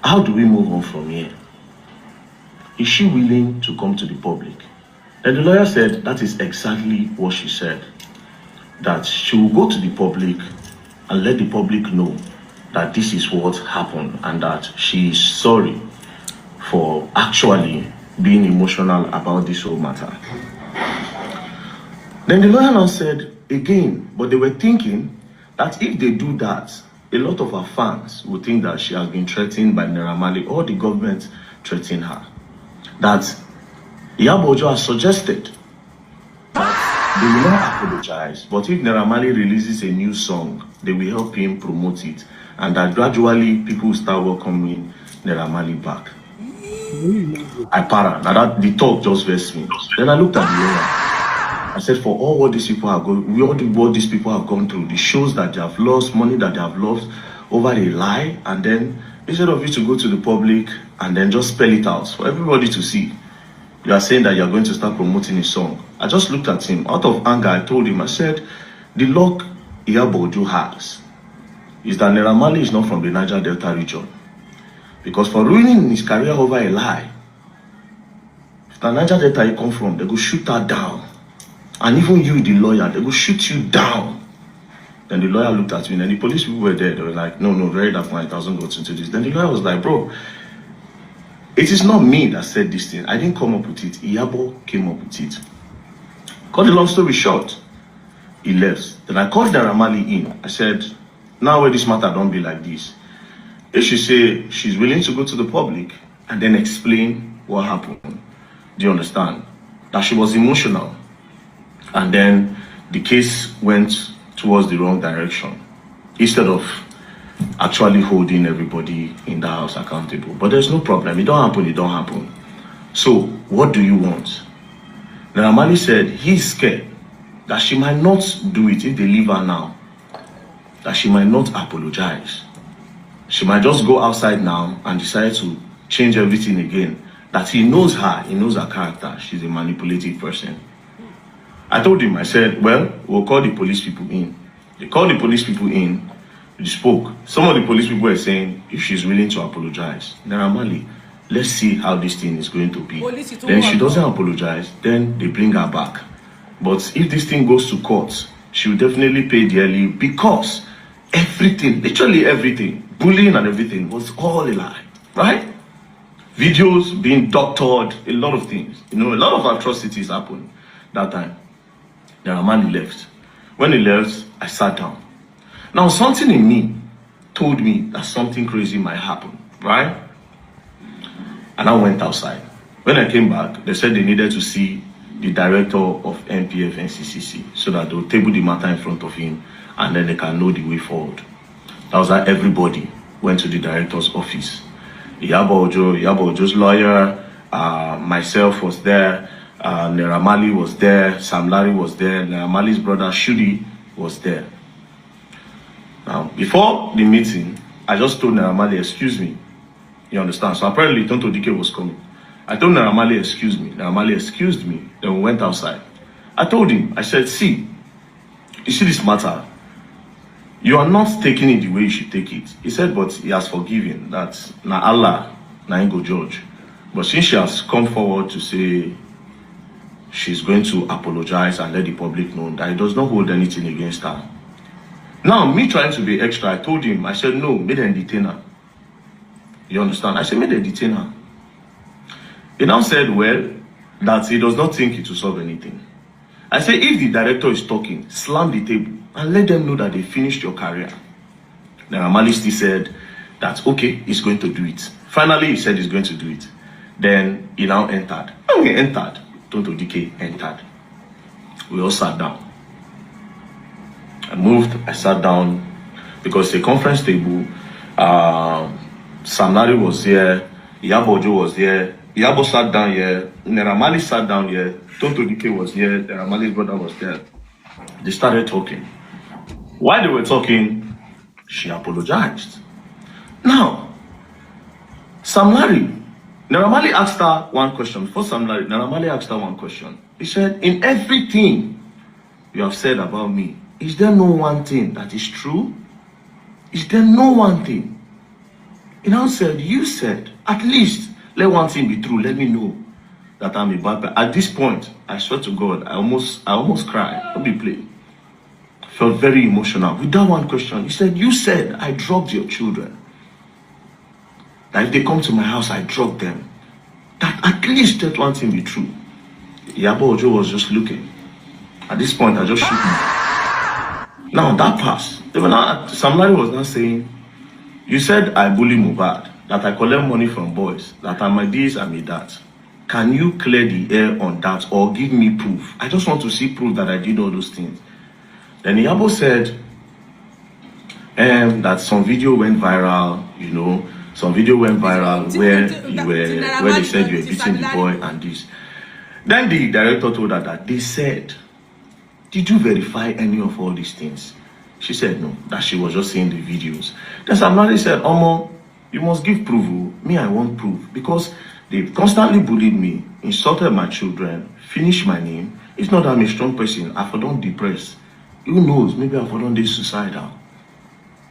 how do we move on from here? Is she willing to come to the public? And the lawyer said, that is exactly what she said. That she will go to the public and let the public know that this is what happened and that she is sorry for actually being emotional about this whole matter. Then the lawyer now said, again, but they were thinking that if they do that, a lot of her fans will think that she has been threatened by Naira or the government threatening her. That Iyaboojo has suggested that they will not apologize, but if Naira releases a new song, they will help him promote it, and that gradually people will start welcoming Naira back. I para. Now that the talk just vexed me. Then I looked at the lawyer. I said, for all what these people have gone, what these people have gone through, the shows that they have lost, money that they have lost, over a lie, and then instead of you to go to the public and then just spell it out for everybody to see, you are saying that you are going to start promoting his song. I just looked at him. Out of anger, I told him, I said, the luck Iyaboojo has is that Naira Marley is not from the Niger Delta region. Because for ruining his career over a lie, if the Niger Delta he come from, they go shoot her down. And even you, the lawyer, they go shoot you down. Then the lawyer looked at me, and the police people were there. They were like, no, very that point, it doesn't go into this. Then the lawyer was like, bro, it is not me that said this thing. I didn't come up with it. Iyabo came up with it. Cut the long story short, he left. Then I called Naira Marley in. I said, now where this matter don't be like this. If she say she's willing to go to the public and then explain what happened, do you understand? That she was emotional. And then the case went towards the wrong direction. Instead of actually holding everybody in the house accountable. But there's no problem. It don't happen. So, what do you want? Naira Marley said he's scared that she might not do it if they leave her now. That she might not apologize. She might just go outside now and decide to change everything again. That he knows her character. She's a manipulative person. I told him, I said, well, we'll call the police people in. They called the police people in. We spoke. Some of the police people were saying, if she's willing to apologize, Naira Marley, let's see how this thing is going to be. Then she doesn't apologize, then they bring her back. But if this thing goes to court, she will definitely pay dearly because everything, literally everything, bullying and everything was all a lie, right? Videos being doctored, a lot of things. A lot of atrocities happened that time. Naira Marley left. When he left, I sat down. Now, something in me told me that something crazy might happen, right? And I went outside. When I came back, they said they needed to see the director of NPF NCCC so that they'll table the matter in front of him and then they can know the way forward. That was how everybody went to the director's office. Iyaboojo's lawyer, myself was there, Naira Marley was there, Sam Larry was there, Naira Marley's brother Shudi was there. Now, before the meeting, I just told Naira Marley, excuse me. You understand? So apparently Tonto Dike was coming. I told Naira Marley, excuse me. Naira Marley excused me. Then we went outside. I told him, I said, see, you see this matter? You are not taking it the way you should take it. He said, but he has forgiven. That na Allah, na him go judge. But since she has come forward to say she's going to apologize and let the public know that he does not hold anything against her. Now, me trying to be extra, I told him, I said, no, make them detain her. You understand? I said, make them detain her. He now said, well, that he does not think it will solve anything. I said, if the director is talking, slam the table and let them know that they finished your career. Naira Marley still said that, okay, he's going to do it. Finally, he said he's going to do it. Then he now entered. When we entered, Tonto Dike entered. We all sat down. I moved, I sat down because the conference table, Sam Larry was here, Iyaboojo was here, Iyabo sat down here, Naira Marley sat down here, Tonto Dike was here, Naira Marley's brother was there. They started talking. While they were talking, she apologized. Now, Sam Larry, Naira Marley asked her one question. Before Sam Larry, Naira Marley asked her one question. He said, in everything you have said about me, is there no one thing that is true? Is there no one thing? He now said, you said, at least let one thing be true. Let me know that I'm a bad person. At this point, I swear to God, I almost cried. Don't be playing. Felt very emotional. With that one question, he said, you said I drugged your children. That if they come to my house, I drug them. That at least let one thing be true. Iyaboojo was just looking. At this point, I just shook him. Now that passed. Sam Larry was now saying, you said I bully mohbad, that I collect money from boys, that I'm a this, I'm a that. Can you clear the air on that or give me proof? I just want to see proof that I did all those things. Then Iyabo said that some video went viral, some video went viral where they said you were beating the boy and this. Then the director told her that they said, did you verify any of all these things? She said no, that she was just seeing the videos. Then Sam Larry said, Omo, you must give proof. Me, I want proof. Because they constantly bullied me, insulted my children, finished my name. It's not that I'm a strong person. I don't depressed. Who knows? Maybe I don't do suicidal.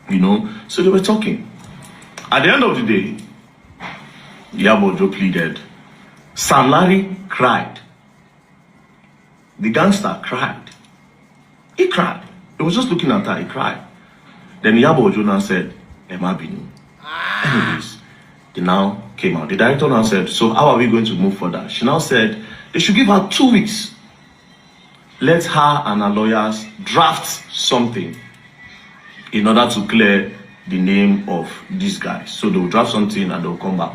You know? So they were talking. At the end of the day, Iyaboojo pleaded. Sam Larry cried. The gangster cried. He cried. He was just looking at her. He cried. Then Iyaboojo now said, Emma Binu. Anyways, they now came out. The director now said, so how are we going to move further? She now said, they should give her 2 weeks. Let her and her lawyers draft something in order to clear the name of these guys. So they'll draft something and they'll come back.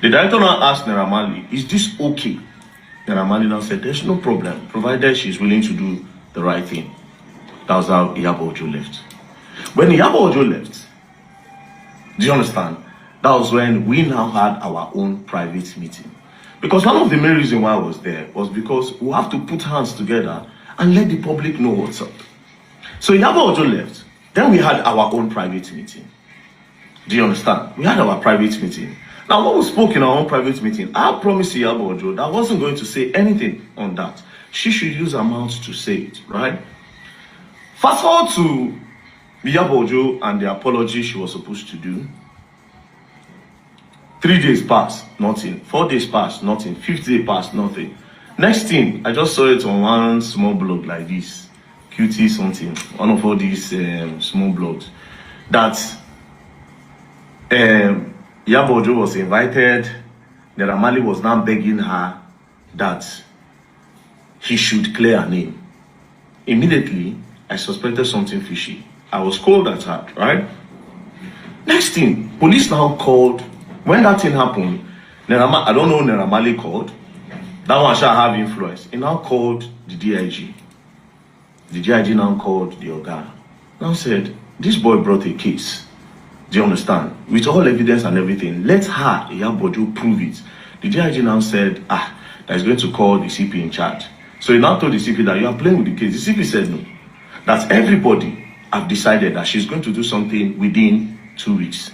The director now asked Naira Marley, is this okay? Naira Marley now said, there's no problem, provided she's willing to do the right thing. That was how Iyaboojo left. When Iyaboojo left, do you understand? That was when we now had our own private meeting. Because one of the main reasons why I was there was because we have to put hands together and let the public know what's up. So Iyaboojo left. Then we had our own private meeting. Do you understand? We had our private meeting. Now, when we spoke in our own private meeting, I promised Iyaboojo that I wasn't going to say anything on that. She should use her mouth to say it, right? Fast forward to Iyaboojo and the apology she was supposed to do. 3 days passed, nothing. 4 days passed, nothing. 5th day passed, nothing. Next thing, I just saw it on one small blog like this. QT something. One of all these small blogs. That Iyaboojo was invited. Naira Marley was now begging her that he should clear her name. Immediately, I suspected something fishy. I was cold at heart, right? Next thing, police now called. When that thing happened, I don't know, Naira Marley called. That one shall have influence. He now called the DIG. The DIG now called the Oga. Now said, this boy brought a case. Do you understand? With all evidence and everything, let her, Iyaboojo, prove it. The DIG now said, that he's going to call the CP in charge. So he now told the CP that you are playing with the case. The CP said no. That everybody have decided that she's going to do something within 2 weeks.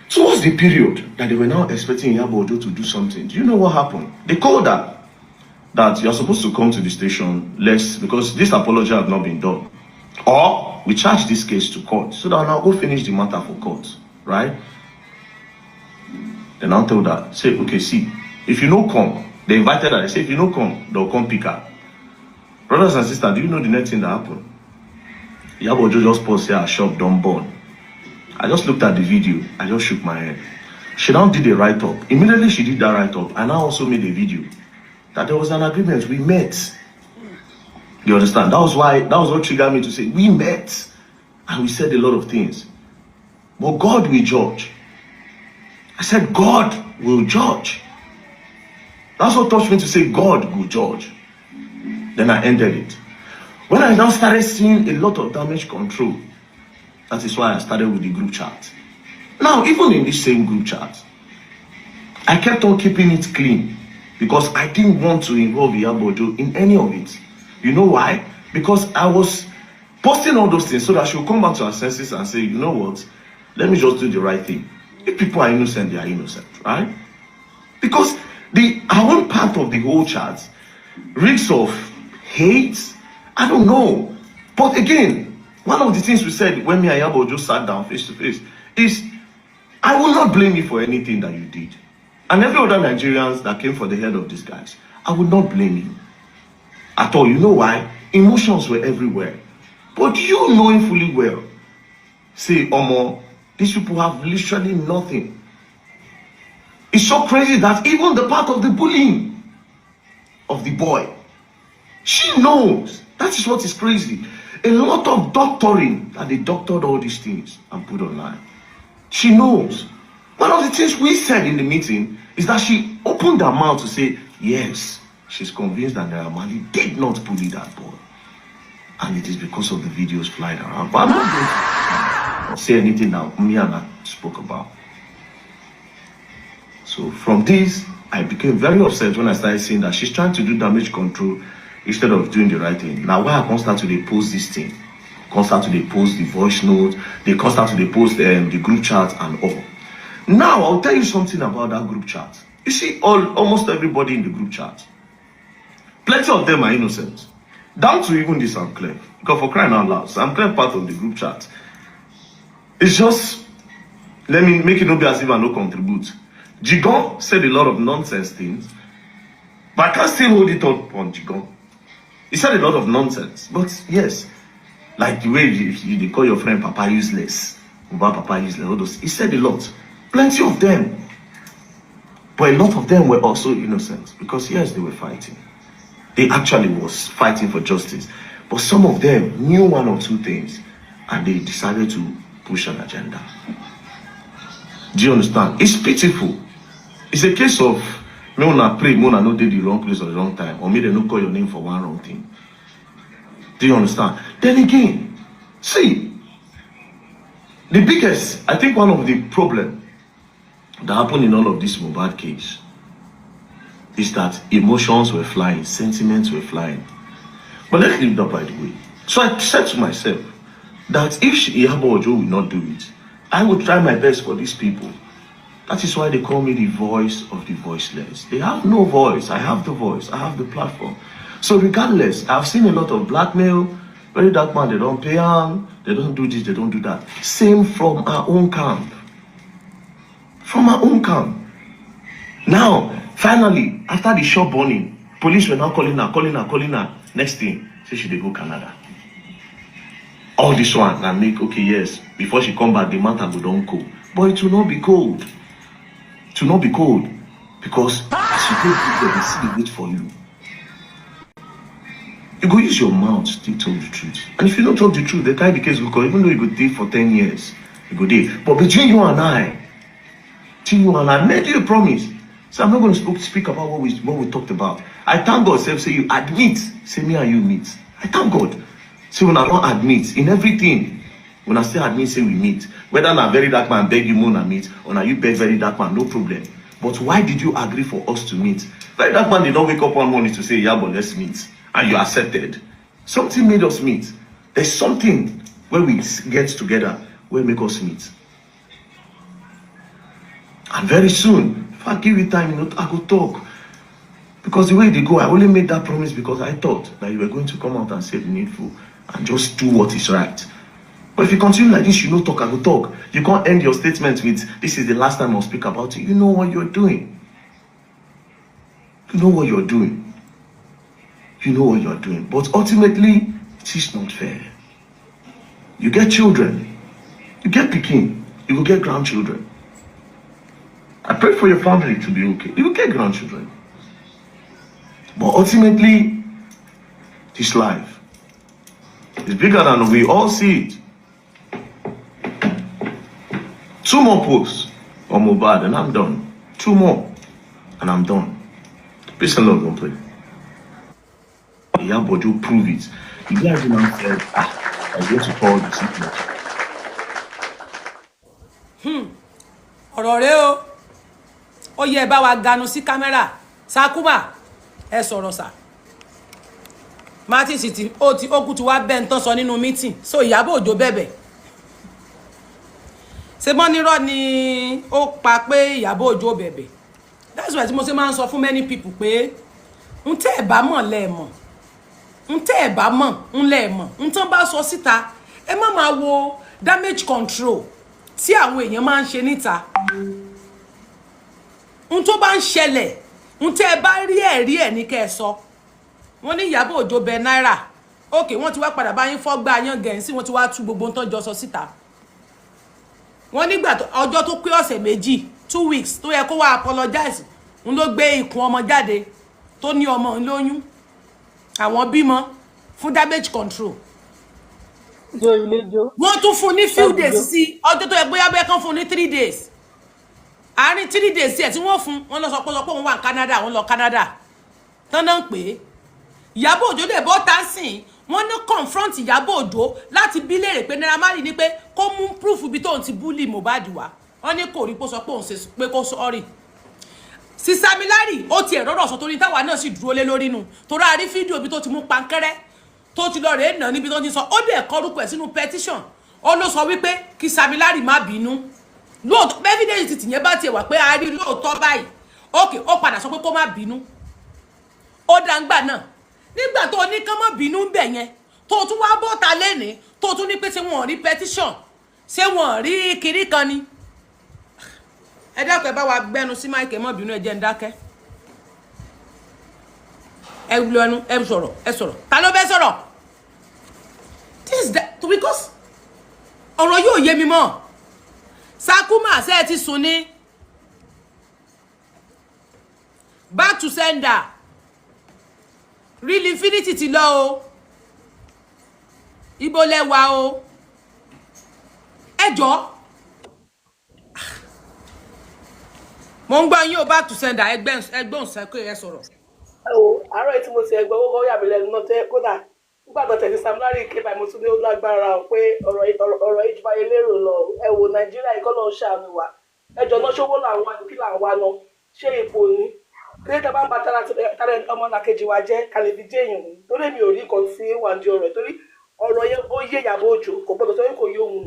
Towards the period that they were now expecting Iyaboojo to do something, do you know what happened? They called her that you're supposed to come to the station because this apology have not been done. Or we charge this case to court so that I'll go finish the matter for court, right? Then I told her, say, okay, see, if you no come, they invited her, they say, if you no come, they'll come pick her. Brothers and sisters, do you know the next thing that happened? Iyaboojo just paused here, her shop don't burn. I just looked at the video. I just shook my head. She now did a write-up. Immediately she did that write-up, and I also made a video that there was an agreement. We met. You understand? That was what triggered me to say, we met. And we said a lot of things. But God will judge. I said, God will judge. That's what touched me to say, God will judge. Then I ended it. When I now started seeing a lot of damage control, that is why I started with the group chat. Now, even in this same group chat, I kept on keeping it clean because I didn't want to involve Iyaboojo in any of it. You know why? Because I was posting all those things so that she will come back to her senses and say, you know what? Let me just do the right thing. If people are innocent, they are innocent, right? Because our own part of the whole chat reeks of hate. I don't know. But again, one of the things we said when me and Iyaboojo sat down face to face is, I will not blame you for anything that you did. And every other Nigerians that came for the head of these guys, I would not blame you at all. You know why? Emotions were everywhere. But you knowing fully well, say, Omo, these people have literally nothing. It's so crazy that even the part of the bullying of the boy, she knows. That is what is crazy. A lot of doctoring that they doctored all these things and put online. She knows. One of the things we said in the meeting is that she opened her mouth to say, yes, she's convinced that Naira Marley did not bully that boy. And it is because of the videos flying around. But I'm not going to say anything that me and I spoke about. So from this, I became very upset when I started seeing that she's trying to do damage control instead of doing the right thing. Now, why I can't start to post this thing? constant to post the voice note, they constant to post the group chat and all. Now, I'll tell you something about that group chat. You see, almost everybody in the group chat, plenty of them are innocent. Down to even this Sam Clef. Because for crying out loud, Sam Clef part of the group chat. It's just, let me make it not be as if I no contribute. Jigon said a lot of nonsense things, but I can't still hold it up on Jigon. He said a lot of nonsense, but yes, like the way you call your friend Papa useless, Papa useless, all those. He said a lot, plenty of them, but a lot of them were also innocent because yes, they were fighting. They actually was fighting for justice, but some of them knew one or two things, and they decided to push an agenda. Do you understand? It's pitiful. It's a case of me wanna pray, me wanna not did the wrong place at the wrong time, or me they not call your name for one wrong thing. Do you understand? Then again, see, the biggest, I think one of the problem that happened in all of this mohbad case is that emotions were flying, sentiments were flying. But let's leave that by the way. So I said to myself that if Iyaboojo will not do it, I will try my best for these people. That is why they call me the voice of the voiceless. They have no voice. I have the voice. I have the platform. So regardless, I've seen a lot of blackmail. Very dark man, they don't pay them. They don't do this, they don't do that. Same from our own camp. From our own camp. Now, finally, after the shop burning, police were now calling her. Next thing, say she dey go Canada. All this one, and make, okay, yes, before she come back, the matter go don't go. But it will not be cold. It will not be cold. Because as you go there, they see the wait for you. You go use your mouth to tell the truth. And if you don't talk the truth, they tie the case because even though you go there for 10 years, you go there. But between you and I made you a promise. So I'm not going to speak about what we talked about. I thank God, say you admit, say me and you meet. I thank God. So when I don't admit in everything, when I say admit, say we meet. Whether I'm very dark man beg you more than meet, or now you beg very dark man, no problem. But why did you agree for us to meet? Very dark man did not wake up one morning to say, yeah, but let's meet. And you accepted. Something made us meet. There's something where we get together, where make us meet. And very soon, if I give you time, I go talk. Because the way they go, I only made that promise because I thought that you were going to come out and say the needful and just do what is right. But if you continue like this, you don't talk, I go talk. You can't end your statement with, this is the last time I'll speak about it. You know what you're doing. You know what you're doing. You know what you're doing. But ultimately, it is not fair. You get children. You get pikin. You will get grandchildren. I pray for your family to be okay. You will get grandchildren. But ultimately, this life is bigger than we all see it. 2 more posts on mohbad and I'm done. 2 more and I'm done. Peace and love, don't play. Iyaboojo prove it. The guy now said, I'm going to call the secret. ọ̀rọ̀ rẹ o ó yẹ bá wa ganu sí kámẹ́rà Sakuma ẹ sọ̀rọ̀ sà Martins tí ó kú ti wá bẹ́ẹ̀ ń tán sọ nínú meeting so Iyaboojo bẹ̀bẹ̀ ṣe mọ́ nírọ́ ni ó pa pé Iyaboojo bẹ̀bẹ̀ that's why tí mo ṣe máa ń sọ fún many people pé ń tẹ́ ẹ̀ bá mọ̀ lẹ́ẹ̀mọ̀ ń tẹ́ ẹ̀ bá mọ̀ ń lẹ́ẹ̀mọ̀ ń tán bá sọ síta ẹ má máa wo damage control tí àwọn èèyàn máa ń ṣe níta ń tó bá ń ṣẹlẹ̀ ń tẹ́ ẹ bá rí ẹ̀ ní kẹ́ ẹ sọ wọ́n ní Iyaboojo bẹ náírà okay wọ́n ti wá padà bá yín fọ́gbà yan gẹ̀ẹ́sì wọ́n ti wá tú gbogbo ń tán jọ sọ síta wọ́n nígbà ọjọ́ tó pé ọ̀sẹ̀ méjì 2 weeks tó yẹ kó wá apologize ń ló gbé ikùn ọmọ jáde tó ní ọmọ ń lóyún àwọn bímọ fún damage control wọ́n tún fún ní few days sí ọjọ́ tó yẹ bóyá bẹ́ẹ̀ kan fún ní 3 days àárín 3 days sí ẹ̀ tí wọ́n fún wọn lọ sọ pé òun wà ní Canada wọ́n lọ Canada tán náà pé Iyaboojo dẹ̀ bọ́ tá sìn wọ́n ní confront Iyaboojo láti bí léèrè pé Naira Marley ní pé kó mú proof bí tóun ti bully Mohbad wá wọ́n ní kò rí pé sọ pé òun ṣe pé kó sorry Sister Milari ó ti ẹ̀rọ rọ̀ sọ torí táwa náà sì dúró lé lórí nu torí a rí fídíò bí tó ti mú pankẹ́rẹ́ tó ti lọ rèé nà níbi tó ti sọ ó dẹ̀ kọ orúkọ ẹ̀ sínú petition ó ló sọ wípé kí Samilari má bínú lóòótọ́ evidence tìyẹn bá tiẹ̀ wà pé a rí lóòótọ́ báyìí okay ó padà sọ pé kó má bínú ó dàgbà náà nígbà tó ní kán má bínú bẹ̀ yẹn tó tún wá bọ́ta lẹ́ni tó tún ní pé ṣé wọn ò rí petition ṣé wọn ò rí kiri kan ni ẹ dákẹ́ bá wa gbẹnu sí máìkì má bínú ẹ jẹ́ ń dákẹ́ ẹ lu ẹnu ẹ sọ̀rọ̀ ta ló fẹ́ sọ̀rọ̀ this is that because ọ̀rọ̀ yóò yé mi mọ́ Sakuma ṣe ti sùn ní back to sender real infinity ti lọ o ibo lẹ wà o ẹjọ́ mo ń gbọ́ yín o back to sender ẹgbọ́n sẹ́kọ̀ ẹ sọ̀rọ̀. Àárọ̀ tí mo ti ẹgbẹ́ owó yà mí lẹ́nu náà tẹ́ kódà nígbà tó tẹ̀lé Samilari kébà mo tún ní ó lágbára pé ọ̀rọ̀ ìjùbáyé lérò lọ ẹ wo Nàìjíríà ikọ́ lọ́ọ́ ṣàánú wa ẹjọ́ náà ṣówó làwọn àdúgbò làwọn náà ṣé ipò ní kílẹ̀tà bá ń ba tara ọmọ làkejì wa jẹ́ kàlẹ́bí jẹ́ èèyàn ní torí mi ò rí nǹkan tí wà ní ọ̀rọ̀ torí ọ̀rọ̀ yẹn ó yé Iyaboojo kò gbọ́dọ̀ sọ pé kò yé òun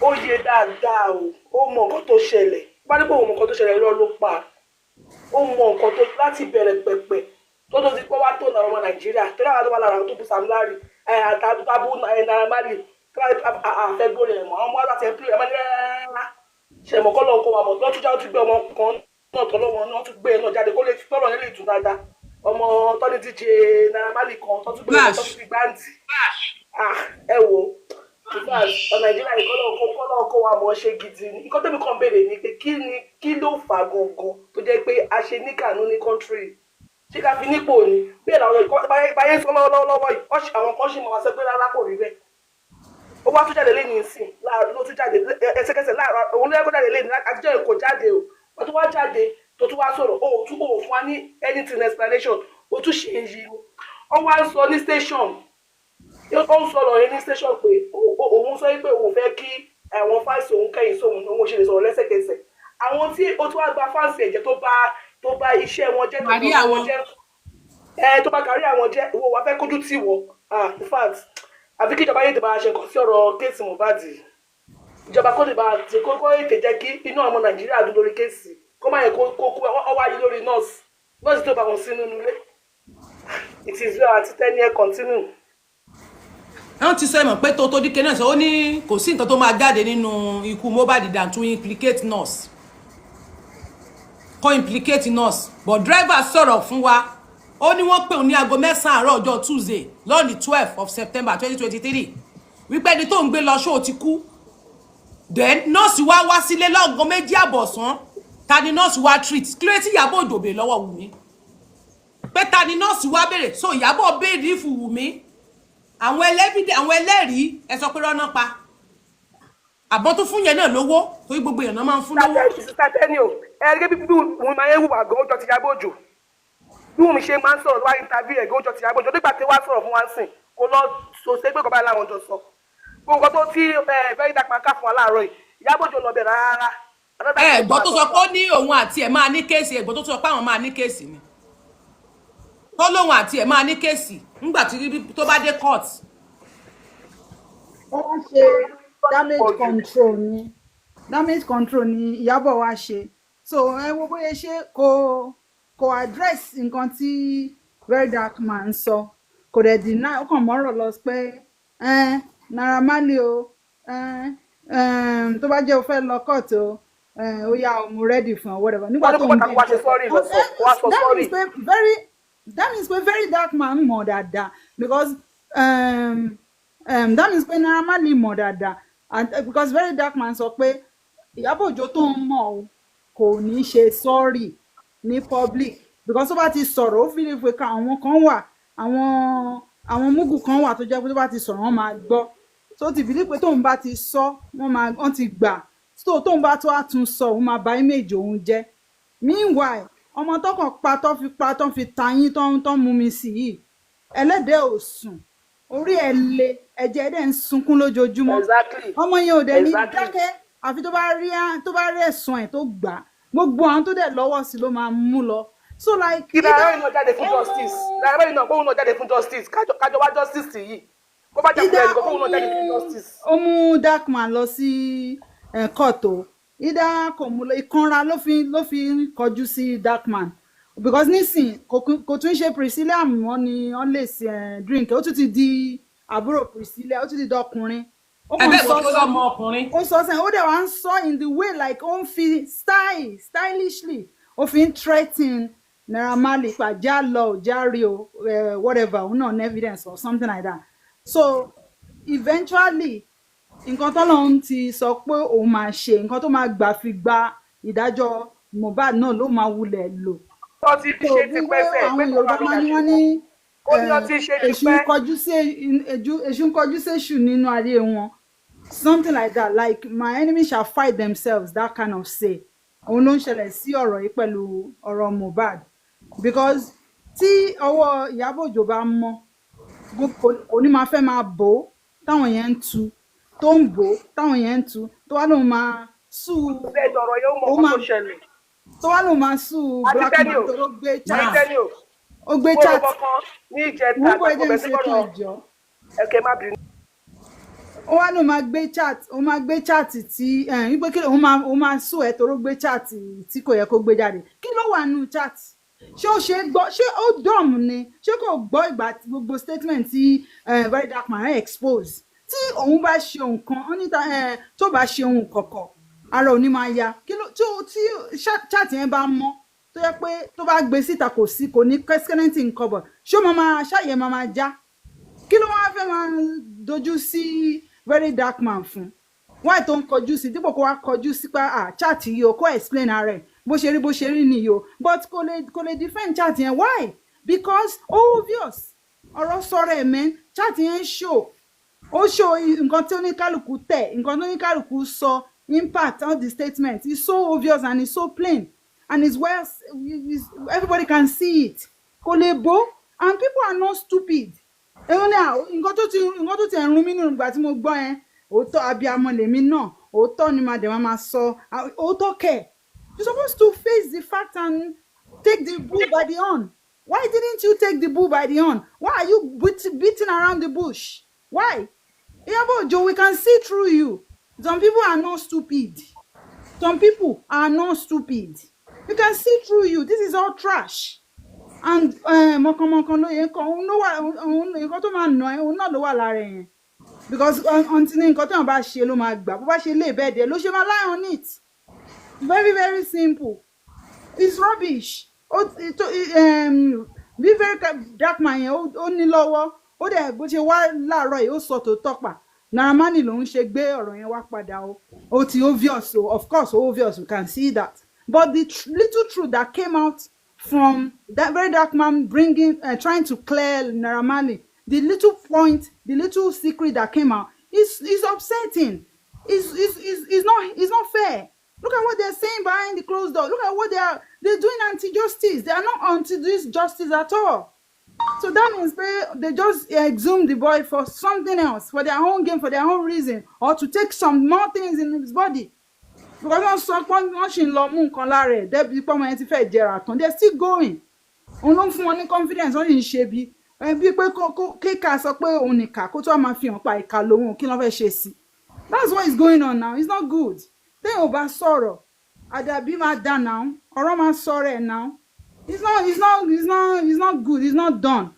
ó yé dáadáa o ó mọ nǹkan tó ṣẹlẹ̀ bá ní pé òun mọ nǹkan tó ṣẹlẹ̀ irọ́ ló pa ó mọ nǹkan tó láti bẹ̀rẹ̀ pẹ̀pẹ̀ tó ti pọ́ wá tó nà ọmọ Nàìjíríà tó dáwà tó wà lára tó bu Samilari àtàbù Naira Marley tó àfẹ́gbóni ẹ̀mọ́ àwọn ọmọ aláṣẹ pílẹ̀ ẹ̀mọ́ ní rárá ṣẹ̀mọ̀kọ́ lọ́nkọ́ wa mọ̀ lọ́túnjá ó ti gbé ọmọ kan náà tọ́lọ́wọ́ náà tún gbé ẹ̀ náà jáde kó lè tọ́lọ̀ nílé ìtún dáadáa ọmọ tọ́ni díje Naira Marley kan tó tún gbé ẹ̀ tó tún fi gbáǹtì ẹ wo Nàìjíríà ìkọ́lọ́ kó wa mọ̀ ṣe gidi ní ikọ́ tẹ́mi kan béèrè ni pé kí ló fà gangan tó jẹ́ pé a ṣe ní kànú ní kọ́ńtírì ṣé ká fi nípò ni bí ẹ̀rọ àwọn báyé sọ lọ́wọ́lọ́wọ́ yìí àwọn kan ṣì mọ̀ wá sọ pé rárá kò rí bẹ́ẹ̀ ó wá tún jáde lẹ́yìn ìsìn láàárọ̀ ló tún jáde ẹsẹ̀kẹsẹ̀ láàárọ̀ òun ló yẹ kó jáde lẹ́yìn àtijọ́ ìkó jáde o wọ́n tún wá jáde tó tún wá sọ̀rọ̀ ó tún kò fún wa ní anything explanation ó tún ṣe é yí ó wá ń sọ ní station ó ń sọ̀rọ̀ yẹn ní station pé òun sọ pé òun fẹ́ kí àwọn fáìsì òun kẹ́yìn sóhun òun ṣe lè sọ̀rọ̀ lẹ́sẹ̀kẹsẹ̀ àwọn tí ó tún wá gba fáìsì ẹ̀jẹ̀ tó bá iṣẹ́ wọn jẹ́ tó bá kárí àwọn jẹ́ owó wa fẹ́ kójú tì wọ́ in fact àfi kí ìjọba yéé tẹ̀ bá ṣe nǹkan sí ọ̀rọ̀ kéèsì Mohbad ìjọba kó lè bá ti kókó ètè jẹ́ kí inú ọmọ Nàìjíríà dùn lórí kéèsì kó má yẹ kó kú ọwọ́ ayé lórí nọ́ọ̀sì tó bá wọn sínú nílé it is well àti 10 year continue. wọ́n ti sọ ẹ̀mọ̀ pé tó díke náà sọ ó ní kò sí nǹkan tó máa jáde nínú ikú Mohbad than to implicate nurse kò implicate nurse but driver sọ̀rọ̀ fún wa ó ní wọ́n pè ní aago 9 àárọ̀ ọjọ́ Tuesday lọ́ọ̀nì 12 of September 2023 wípé ẹni tó ń gbé lọ ṣó ti kú then nọ́ọ̀sì wá sílé lọ́gọ́ 2 àbọ̀sán ta ni nọ́ọ̀sì wá treat kílé tí Iyaboojo béèrè lọ́wọ́ Wùmí pé ta ni nọ́ọ̀sì wá béèrè so Iyaboo béèrè fún Wùmí àwọn ẹlẹ́rìí ẹ sọ pé rọ́nà pa àbọ̀ tó fún yẹn náà lówó torí gbogbo èèyàn náà máa ń fún lówó. tàtẹ́ni o ẹ̀ẹ́dẹ́gẹ́ bí Wùmí máa ń wùwà gan ó jọ ti Iyaboojo bí Wùmí ṣe máa ń sọ̀rọ̀ wá interview ẹ̀gẹ́ ó jọ ti Iyaboojo nígbà tí wàá sọ̀rọ̀ fún wa sìn kó lọ sọ sí pé kọ́ba láwọn jọ sọ gbogbo tó tí very dark man ká fún wa láàárọ̀ yìí Iyaboojo lọ bẹ̀ rárá. ẹ̀gbọ́n tó sọ pé ó ní òun àti ẹ̀ máa ní kéèsì ẹ̀gbọ́n tó sọ pé àwọn máa ní kéèsì ni tó lóun àti ẹ̀ máa ní kéèsì nígbà tí tó bá dé court. wọ́n ṣe damage control ni Iyaboo wá ṣe so ẹ wo bóyá ṣe kò address nǹkan tí very dark man sọ kò dẹ̀ deny ó kàn mọ́rọ̀ lọ pé Naira Marley o tó bá jẹ́ o fẹ́ lọ court o ó yá o mo ready fún ọ whatever nígbà tó ń gbé that means pé very dark man mọ̀ dáadáa because that means pé Naira Marley mọ̀ dáadáa and because very dark man sọ pé Iyaboojo tó ń mọ̀ o kò ní ṣe sorry ní public because tó bá ti sọ̀rọ̀ ó fi lè pé àwọn kan wà àwọn mugu kan wà tó jẹ́ pé tó bá ti sọ̀rọ̀ wọ́n máa gbọ́ tó ti bìlí pé tóun bá ti sọ wọ́n ti gbà tóun bá tó àtún sọ òun máa bà image òun jẹ́ meanwhile ọmọ tọkàn pa tó fi tayín tó ń mú mi sí yìí ẹlẹ́dẹ̀ ò sùn orí ẹ̀ le ẹ̀jẹ̀ dẹ̀ ń sunkún lójoojúmọ́ ọmọ yẹn ò dẹ̀ ní dákẹ́ àfi tó bá rí ẹ̀sùn ẹ̀ tó gbà gbogbo àwọn tó dẹ̀ lọ́wọ́ sí ló máa mú lọ So like ìdájọ́ iná jáde fún justice ìdájọ́ iná kóhun náà jáde fún justice kájọ wá justice yìí kó bá jà fún ẹnìkan kóhun náà jáde fún justice. ó mú Darkman lọ sí court o ìdá kò mú ìkanra ló fi kọjú sí Darkman because nísìn kò tún ṣe Priscilla mọ́ ni wọ́n lè ṣe drink ó tún ti di àbúrò Priscilla ó tún ti dọkùnrin ó kàn sọ ó sọ sẹ́yìn ó dẹ̀ wá ń sọ in the way like ó ń fi stylishly ó fi ń threaten Naira Marley pa já lọ já rí o whatever òun náà ní evidence or something like that so eventually nǹkan tọ́lọ́run ti sọ pé òun máa ṣe nǹkan tó máa gbà fi gba ìdájọ́ Mohbad náà ló máa wulẹ̀ lò. tó ti fi ṣe ti pẹ́sẹ̀ àwọn Yorùbá máa ní wọ́n ní èṣù ń kọjú sí èṣù nínú ayé wọn something like that like my enemy shall fight themselves that kind of say òun ló ń ṣẹlẹ̀ sí ọ̀rọ̀ yìí pẹ̀lú ọ̀rọ̀ Mohbad because tí ọwọ́ Ìyábọ̀ Òjó bá mọ́ kò ní máa fẹ́ máa bò ó táwọn yẹn ń tu tó ń bò ó táwọn yẹn ń tu tó wá lóun máa sú Blackman tó gbé chat ó gbé chat ní ìjẹta ó wá lóun máa gbé chat tí wípé kí òun máa sú ẹ tó gbé chat tí kò yẹ kó gbé jáde kí ló wà nínú chat ṣé ó ṣe gbọ́ ṣé ó dọ̀mù ni ṣé kò gbọ́ ìgbà gbogbo statement tí Very Darkman expose tí òun bá ṣe nǹkan oníta tó bá ṣe ohun kọ̀kọ̀ ara òní máa ya kí ló tí chat yẹn bá mọ́ tó yẹ pé tó bá gbé síta kò ní kẹ́sìkẹ́nẹ́tì nǹkan bọ̀ ṣé ó máa ṣàyẹ̀ máa já kí ló wá fẹ́ máa dojú sí Very Darkman fún why tó ń kọjú sí dípò kó wá kọjú sí pé chat yìí o kó explain ara ẹ̀ bó ṣe rí nìyí o but kò lè defend chat yẹn why because obvious ọ̀rọ̀ sọ̀rọ̀ ẹ̀ mẹ́ chat yẹn show nǹkan tí oníkálukú tẹ̀ nǹkan tí oníkálukú sọ impact on the statement is so obvious and it's so plain and it's well everybody can see it kò lè bó and people are not stupid nǹkan tó ti ẹ̀rùn mí nínú ìgbà tí mo gbọ́ yẹn òótọ́ abiyamọ lèmi náà òótọ́ ni màdé máa sọ òótọ́ kẹ̀. You're supposed to face the fact and take the bull by the horn. Why didn't you take the bull by the horn? Why are you beating around the bush? Why? Iyaboojo, we can see through you. Some people are not stupid. Some people are not stupid. We can see through you. This is all trash. And mọ̀kànmọ̀kàn ló yẹ kàn òun nǹkan tó máa nà ẹ́ òun náà ló wà lára yẹn. Because until nǹkan tí wọ́n bá ṣe ló máa gbà bó bá ṣe lé bẹ́ẹ̀ dẹ̀ ló ṣe máa lie on it. Very, very simple. It's rubbish. Bí Very Darkman yẹn ó ní lọ́wọ́ ó dẹ̀ bó ṣe wá láàárọ̀ yìí ó sọ tó tọ́pà Naira Marley ló ń ṣe gbé ọ̀rọ̀ yẹn wá padà ó ti obvious so of course obvious we can see that but the little truth that came out from that Very Darkman trying to clear Naira Marley the little secret that came out is upsetting. It's not fair. Look at what they're saying behind the closed door. Look at what they're doing anti-justice. They are not anti this justice at all. So that means they just exhumed the boy for something else, for their own game, for their own reason, or to take some more things in his body. Because they're still going. Confidence that's what is going on now. It's not good. Then over sorrow. Adabi ma done now. Ọ̀rọ̀ ma sorrow now. It's not good. It's not done.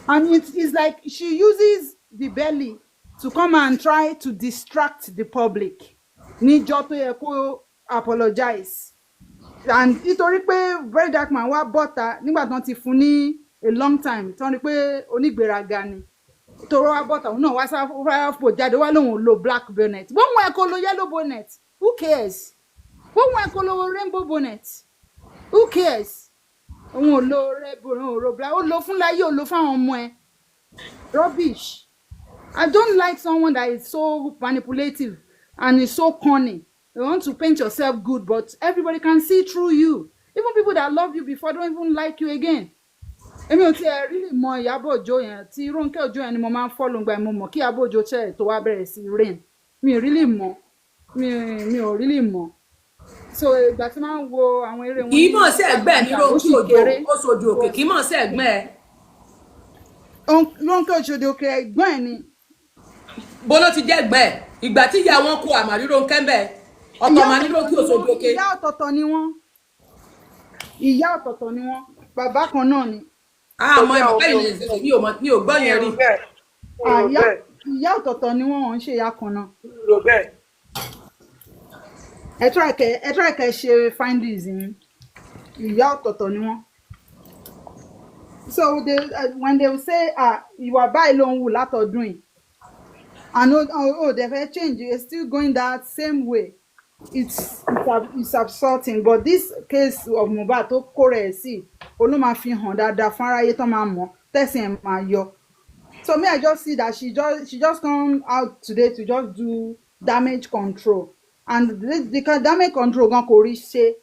And it's like she uses the belly to come and try to distract the public. Níjọ́ tó yẹ kó apologize. And nítorí pé Very Darkman wá bọ́ta nígbà tán ti fún ní a long time. Tán rí pé onígbéraga ni. Toro about no what's up jáde wá lóhùn lo black bonnet. Wọ́n wọ́n ẹ̀kọ́ lo yellow bonnet. Who cares? Wọ́n wọ́n ẹ̀kọ́ lo rainbow bonnet. Who cares? Òun lo red bonnet or black. Ó lo fún láyé ó lo fún àwọn ọmọ ẹ̀. Rubbish. I don't like someone that is so manipulative and is so cunning. You want to paint yourself good, but everybody can see through you. Even people that love you before don't even like you again. Èmi ò tiẹ̀ really mọ Iyaboojo yẹn tí Ronke Ojo yẹn ni mo máa ń follow gba mo mọ̀ kí Iyaboojo tẹ̀ tó wá bẹ̀rẹ̀ sí rain mi ò really mọ̀ so ìgbà tí máa ń wo àwọn eré wọn kì í mọ̀ sí ẹ̀gbẹ́ ní Ronke Oṣòdì Òkè kì í mọ̀ sí ẹ̀gbẹ́ ẹ̀. Ronke Oṣòdì Òkè ẹ̀gbọ́n ẹ̀ ni. bó ló ti jẹ́ ẹ̀gbẹ́ ẹ̀ ìgbà tí ìyá wọn kó àmàrí Ronke ń bẹ̀ ọ̀tọ̀ máa ní Ronke Oṣòdì Òkè. ìyá ọ̀tọ̀ọ̀tọ̀ ni wọ́n ìyá ọ̀tọ̀ọ̀tọ̀ ni wọ́n bàbá kan náà ni. àmọ́ ìmọ̀ bẹ́ẹ̀ ni mi ò gbọ́ yẹn rí. ìyá ọ̀tọ̀ọ̀tọ̀ ni wọ́n ń ṣe ìyá kan náà. Robert. ẹ try kẹ́ ṣe findings yín ìyá ọ̀tọ̀ọ̀tọ̀ ni wọ́n. So when they will say ìwà báyìí ló ń wù látọdún yìí and they fẹ́ change you still going that same way it's absurd but this case of Mohbad tó kó rẹ̀ sí olú máa fi hàn dáadáa fún aráyé tó máa mọ̀ tẹ̀sí ẹ̀ máa yọ. So me I just see that she just come out today to just do damage control and the damage control gan kò rí ṣe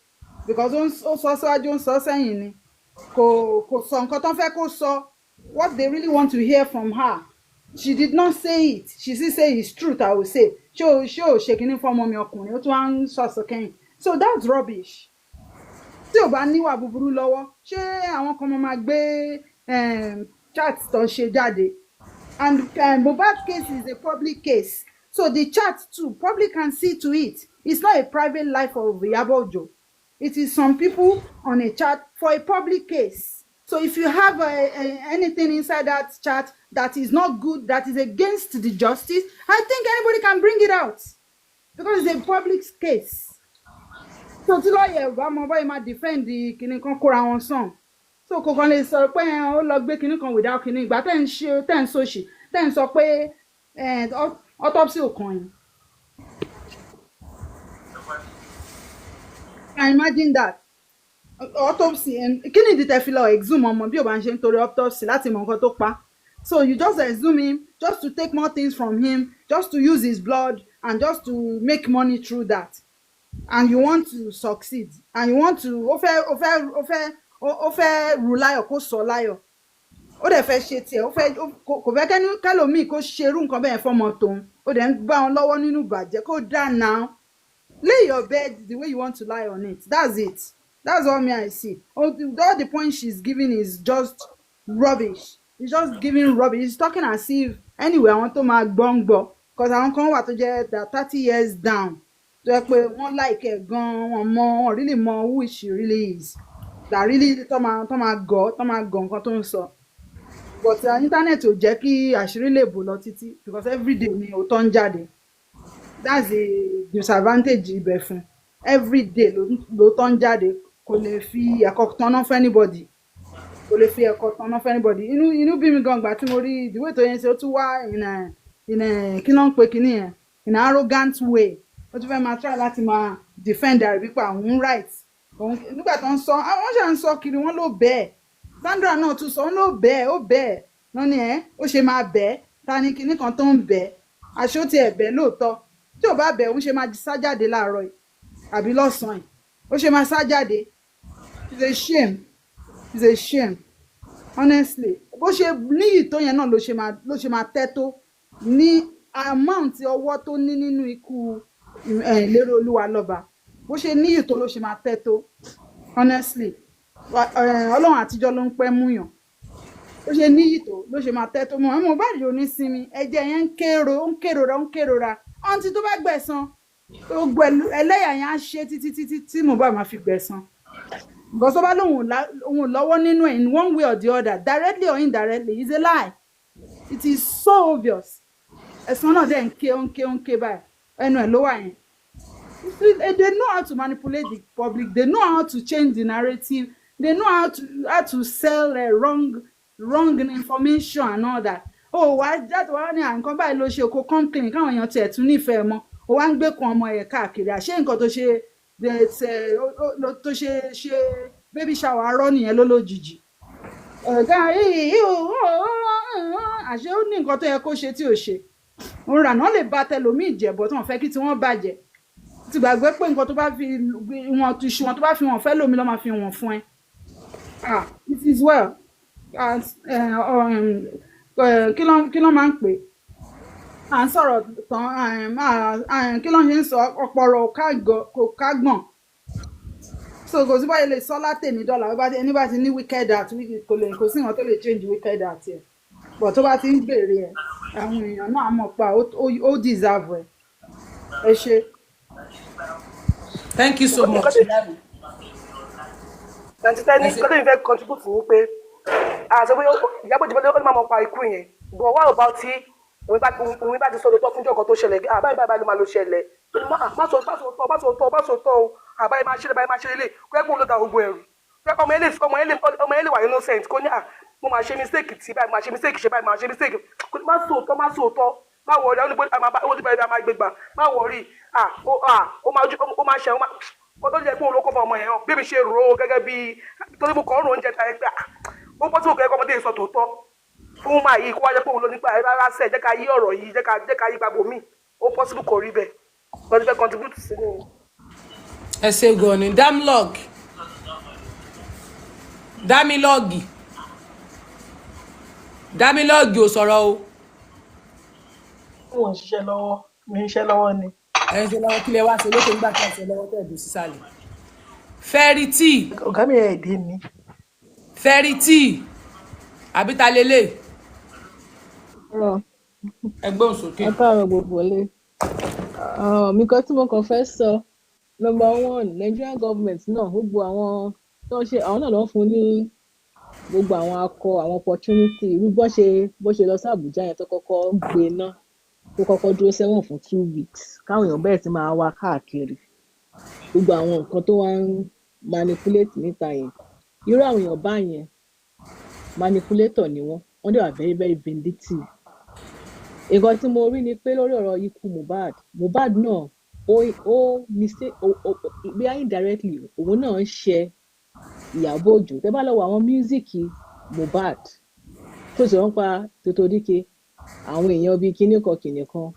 because ó sọ síwájú ó sọ sẹ́yìn ni kò sọ nǹkan tó fẹ́ kó sọ what they really want to hear from her she did not say it she still say it's truth I will say ṣé o ṣe kínní fọmọ mi ọkùnrin ó tún wá ń sọ̀sọ̀ kẹ́yìn so that's rubbish tí ò bá níwà búburú lọ́wọ́ ṣé àwọn kan máa gbé chat tó ṣe jáde and Mohbad case is a public case so the chat too public can see to it it's not a private life of Iyaboojo. It is some people on a chat for a public case. So if you have anything inside that chat that is not good, that is against the justice, I think anybody can bring it out because it's a public case. So tí lọ́ọ̀yẹ̀ bá mọ báyìí máa defend kinní kan kóra wọn sàn. So kò kàn lè sọ pé ó lọ gbé kinní kan without kinní ìgbà tẹ́ ń sòṣì tẹ́ ń sọ pé autopsy ò kàn yín. I imagine that autopsy kí ni ìdí tẹ́ fi lọ exhume ọmọ bí o bá ń ṣe nítorí autopsy láti mọ nǹkan tó pa so you just exhume him just to take more things from him just to use his blood and just to make money through that and you want to succeed and you want to ó fẹ́ rù láyọ̀ kó sọ láyọ̀ ó dẹ̀ fẹ́ ṣe tiẹ̀ kò fẹ́ kẹ́lòmíì kó ṣerú nǹkan bẹ́ẹ̀ fọmọ tòun ó dẹ̀ ń gbá wọn lọ́wọ́ nínú ìbàjẹ́ kó dá now. Lay your bed the way you want to lie on it. That's it. That's all me I see. All the point she's giving is just rubbish. It's just giving rubbish. It's talking as if anyway I want to make gbongbo because I want to what to get that 30 years down. So one like a gun, one more, really more who she really is. That really toma go nǹkan tó ń sọ. But internet ò jẹ́ kí àṣírí lè bò lọ títí because every day ni ó tó ń jáde. That's the disadvantage ibẹ̀ fún every day ló tán jáde kò lè fi ẹ̀kọ́ tanná fún anybody inú bí mi gan gbà tí mo rí ìdíwé tó yẹn ṣe ó tún wá kí ló ń pe kíní yẹn in an arrogant way ó tún fẹ́ máa try láti máa defend rẹ̀ wípé àwọn right nígbà tó ń sọ àwọn ṣe ń sọ kiri wọ́n ló bẹ́ẹ̀ Sandra náà tún sọ ó bẹ́ẹ̀ wọ́n ní ó ṣe máa bẹ́ẹ̀ ta ni kíní kan tó ń bẹ́ẹ̀ aṣọ ti ẹ̀ bẹ́ẹ̀ lóòótọ́ tí ò bá bẹ̀ ń ṣe máa sá jáde láàárọ̀ yìí àbí lọ́sàn-án ó ṣe máa sá jáde it's a shame honestly bó ṣe níyì tó yẹn náà ló ṣe máa tẹ́ tó ní amount ọwọ́ tó ní nínú ikú Ìlérò Olúwalọ́ba bó ṣe níyì tó ló ṣe máa tẹ́ tó honestly Ọlọ́run àtijọ́ ló ń pẹ́ múyàn bó ṣe níyì tó ló ṣe máa tẹ́ tó mọ́ ẹ̀mọ́ bá rí onísinmi ẹ̀jẹ̀ yẹn ń kérora àǹtí tó bá gbẹ̀san gbogbo ẹlẹ́yà yẹn á ṣe títí tí Mohbad máa fi gbẹ̀san because tó bá lóun lọ́wọ́ nínú ẹ̀ in one way or the other directly or indirectly is a lie it is so obvious ẹ̀san náà dẹ̀ ń ké báyìí ẹnu ẹ̀ ló wà yẹn they know how to manipulate the public they know how to change the narrative they know how to sell wrong information and all that. Wá jáde wá ní nǹkan báyìí ló ṣe oko complain káwọn èèyàn tiẹ̀ tún nífẹ̀ẹ́ mọ́ ó wá ń gbé kan ọmọ ẹ̀ káàkiri àṣé nǹkan tó ṣe baby shower arọ́ nìyẹn lólójijì ọ̀gá àṣé ó ní nǹkan tó yẹ kó ṣe tí ò ṣe òun rà náà lè bá tẹlòmíì jẹ̀bọ̀ tí wọ́n fẹ́ kí tí wọ́n bàjẹ́ ti gbàgbé pé nǹkan tó bá fi wọn tu ṣu wọn tó bá fi wọn fẹ́ lómi lọ́ máa fi wọn fún ẹ it is well kí ló máa ń pè à ń sọ̀rọ̀ tán kí ló ń ṣe ń sọ ọ̀pọ̀rọ̀ kò kágbọ̀n so kò sí báyìí lè sọ látẹ̀ní dọ́là ẹni bá ti ní wicked heart kò sí nǹkan tó lè change wicked heart ẹ̀ but tó bá ti ń gbèrè ẹ̀ àwọn èèyàn náà mọ̀ pa ó deserve ẹ ṣe. Thank you so much. Tẹ́ni kọ́tẹ́ mi fẹ́ contribute ní pé àṣẹ pé Ìyábọ̀ Òjó ó máa mọ̀ pa ikú yẹn but what about tí òun bá ti sọ lóòótọ́ fún jọ̀kan tó ṣẹlẹ̀ báyìí báyìí ló máa ló ṣẹlẹ̀ má sọ tọ́ o àbáyé máa ṣe lélẹ̀ kó ẹ́ gbóhùn ló da gbogbo ẹ̀rù ọmọ yẹn lè wà innocent kó ní mo máa ṣe mistake tí báyìí máa ṣe mistake ṣe báyìí máa ṣe mistake má sòótọ́ má wọrí àwọn olùgbé máa gbégbá má wọrí ó máa ṣe ó tó jẹ́ pé òun ló kọ́ fún ọmọ yẹn hàn bí mi ṣe rò ó gẹ́gẹ́ bí torí mo kàn ń rò oúnjẹ ta ẹgbẹ́ ó bọ́ sí òkè ẹ̀kọ́ ọmọdé sọ tòótọ́ fún máa yìí kó wá jẹ́ pé òun ló nípa ẹ̀ rárá sẹ́ẹ̀ jẹ́ ká yí ọ̀rọ̀ yìí jẹ́ ká yí gbàgbọ́ mi ó possible kò rí bẹ́ẹ̀ lọ́dún fẹ́ contribute sí ni. Ẹ ṣe gan ni dámilọ́ọ̀gì ò sọ̀rọ̀ o. Wọ́n ń ṣiṣẹ́ lọ́wọ́ mi ń ṣiṣẹ́ lọ́wọ́ ni. Ẹ ṣe lọ́wọ́ kílẹ̀ wá ṣe lókè nígbà tí ẹ ṣe lọ́wọ́ tẹ̀ dùn sísàlẹ̀. Fẹ́rítì. Ọ̀gá mi ẹ̀ dé ni. Fẹ́rítì àbí ta lélẹ̀. Ẹgbẹ́ òsókè. Ẹ káàárọ̀ gbogbo ilé. Mi kan tí mo kàn fẹ́ sọ number one Nigerian government náà gbogbo àwọn tó ń ṣe àwọn náà ló ń fún ní gbogbo àwọn àwọn opportunity irú bó ṣe lọ sí Àbújá yẹn tó kọ́kọ́ gbé náà tó kọ́kọ́ dúró sẹ́wọ̀n fún 2 weeks káwọn èèyàn bẹ̀rẹ̀ sí máa wá káàkiri gbogbo àwọn nǹkan tó wá ń manipulate níta yẹn irú àwọn èèyàn bá yẹn manipulator ni wọ́n dẹ̀ wà very very vindictive. Nǹkan tí mo rí ni pé lórí ọ̀rọ̀ ikú Mohbad náà ó mistake bóyá indirectly òun náà ń ṣe Ìyábọ̀ Òjó tẹ́ bá lọ wo àwọn mísíkì Mohbad tó sì wọ́n pa Tòtòdíkè àwọn èèyàn bíi kinní kan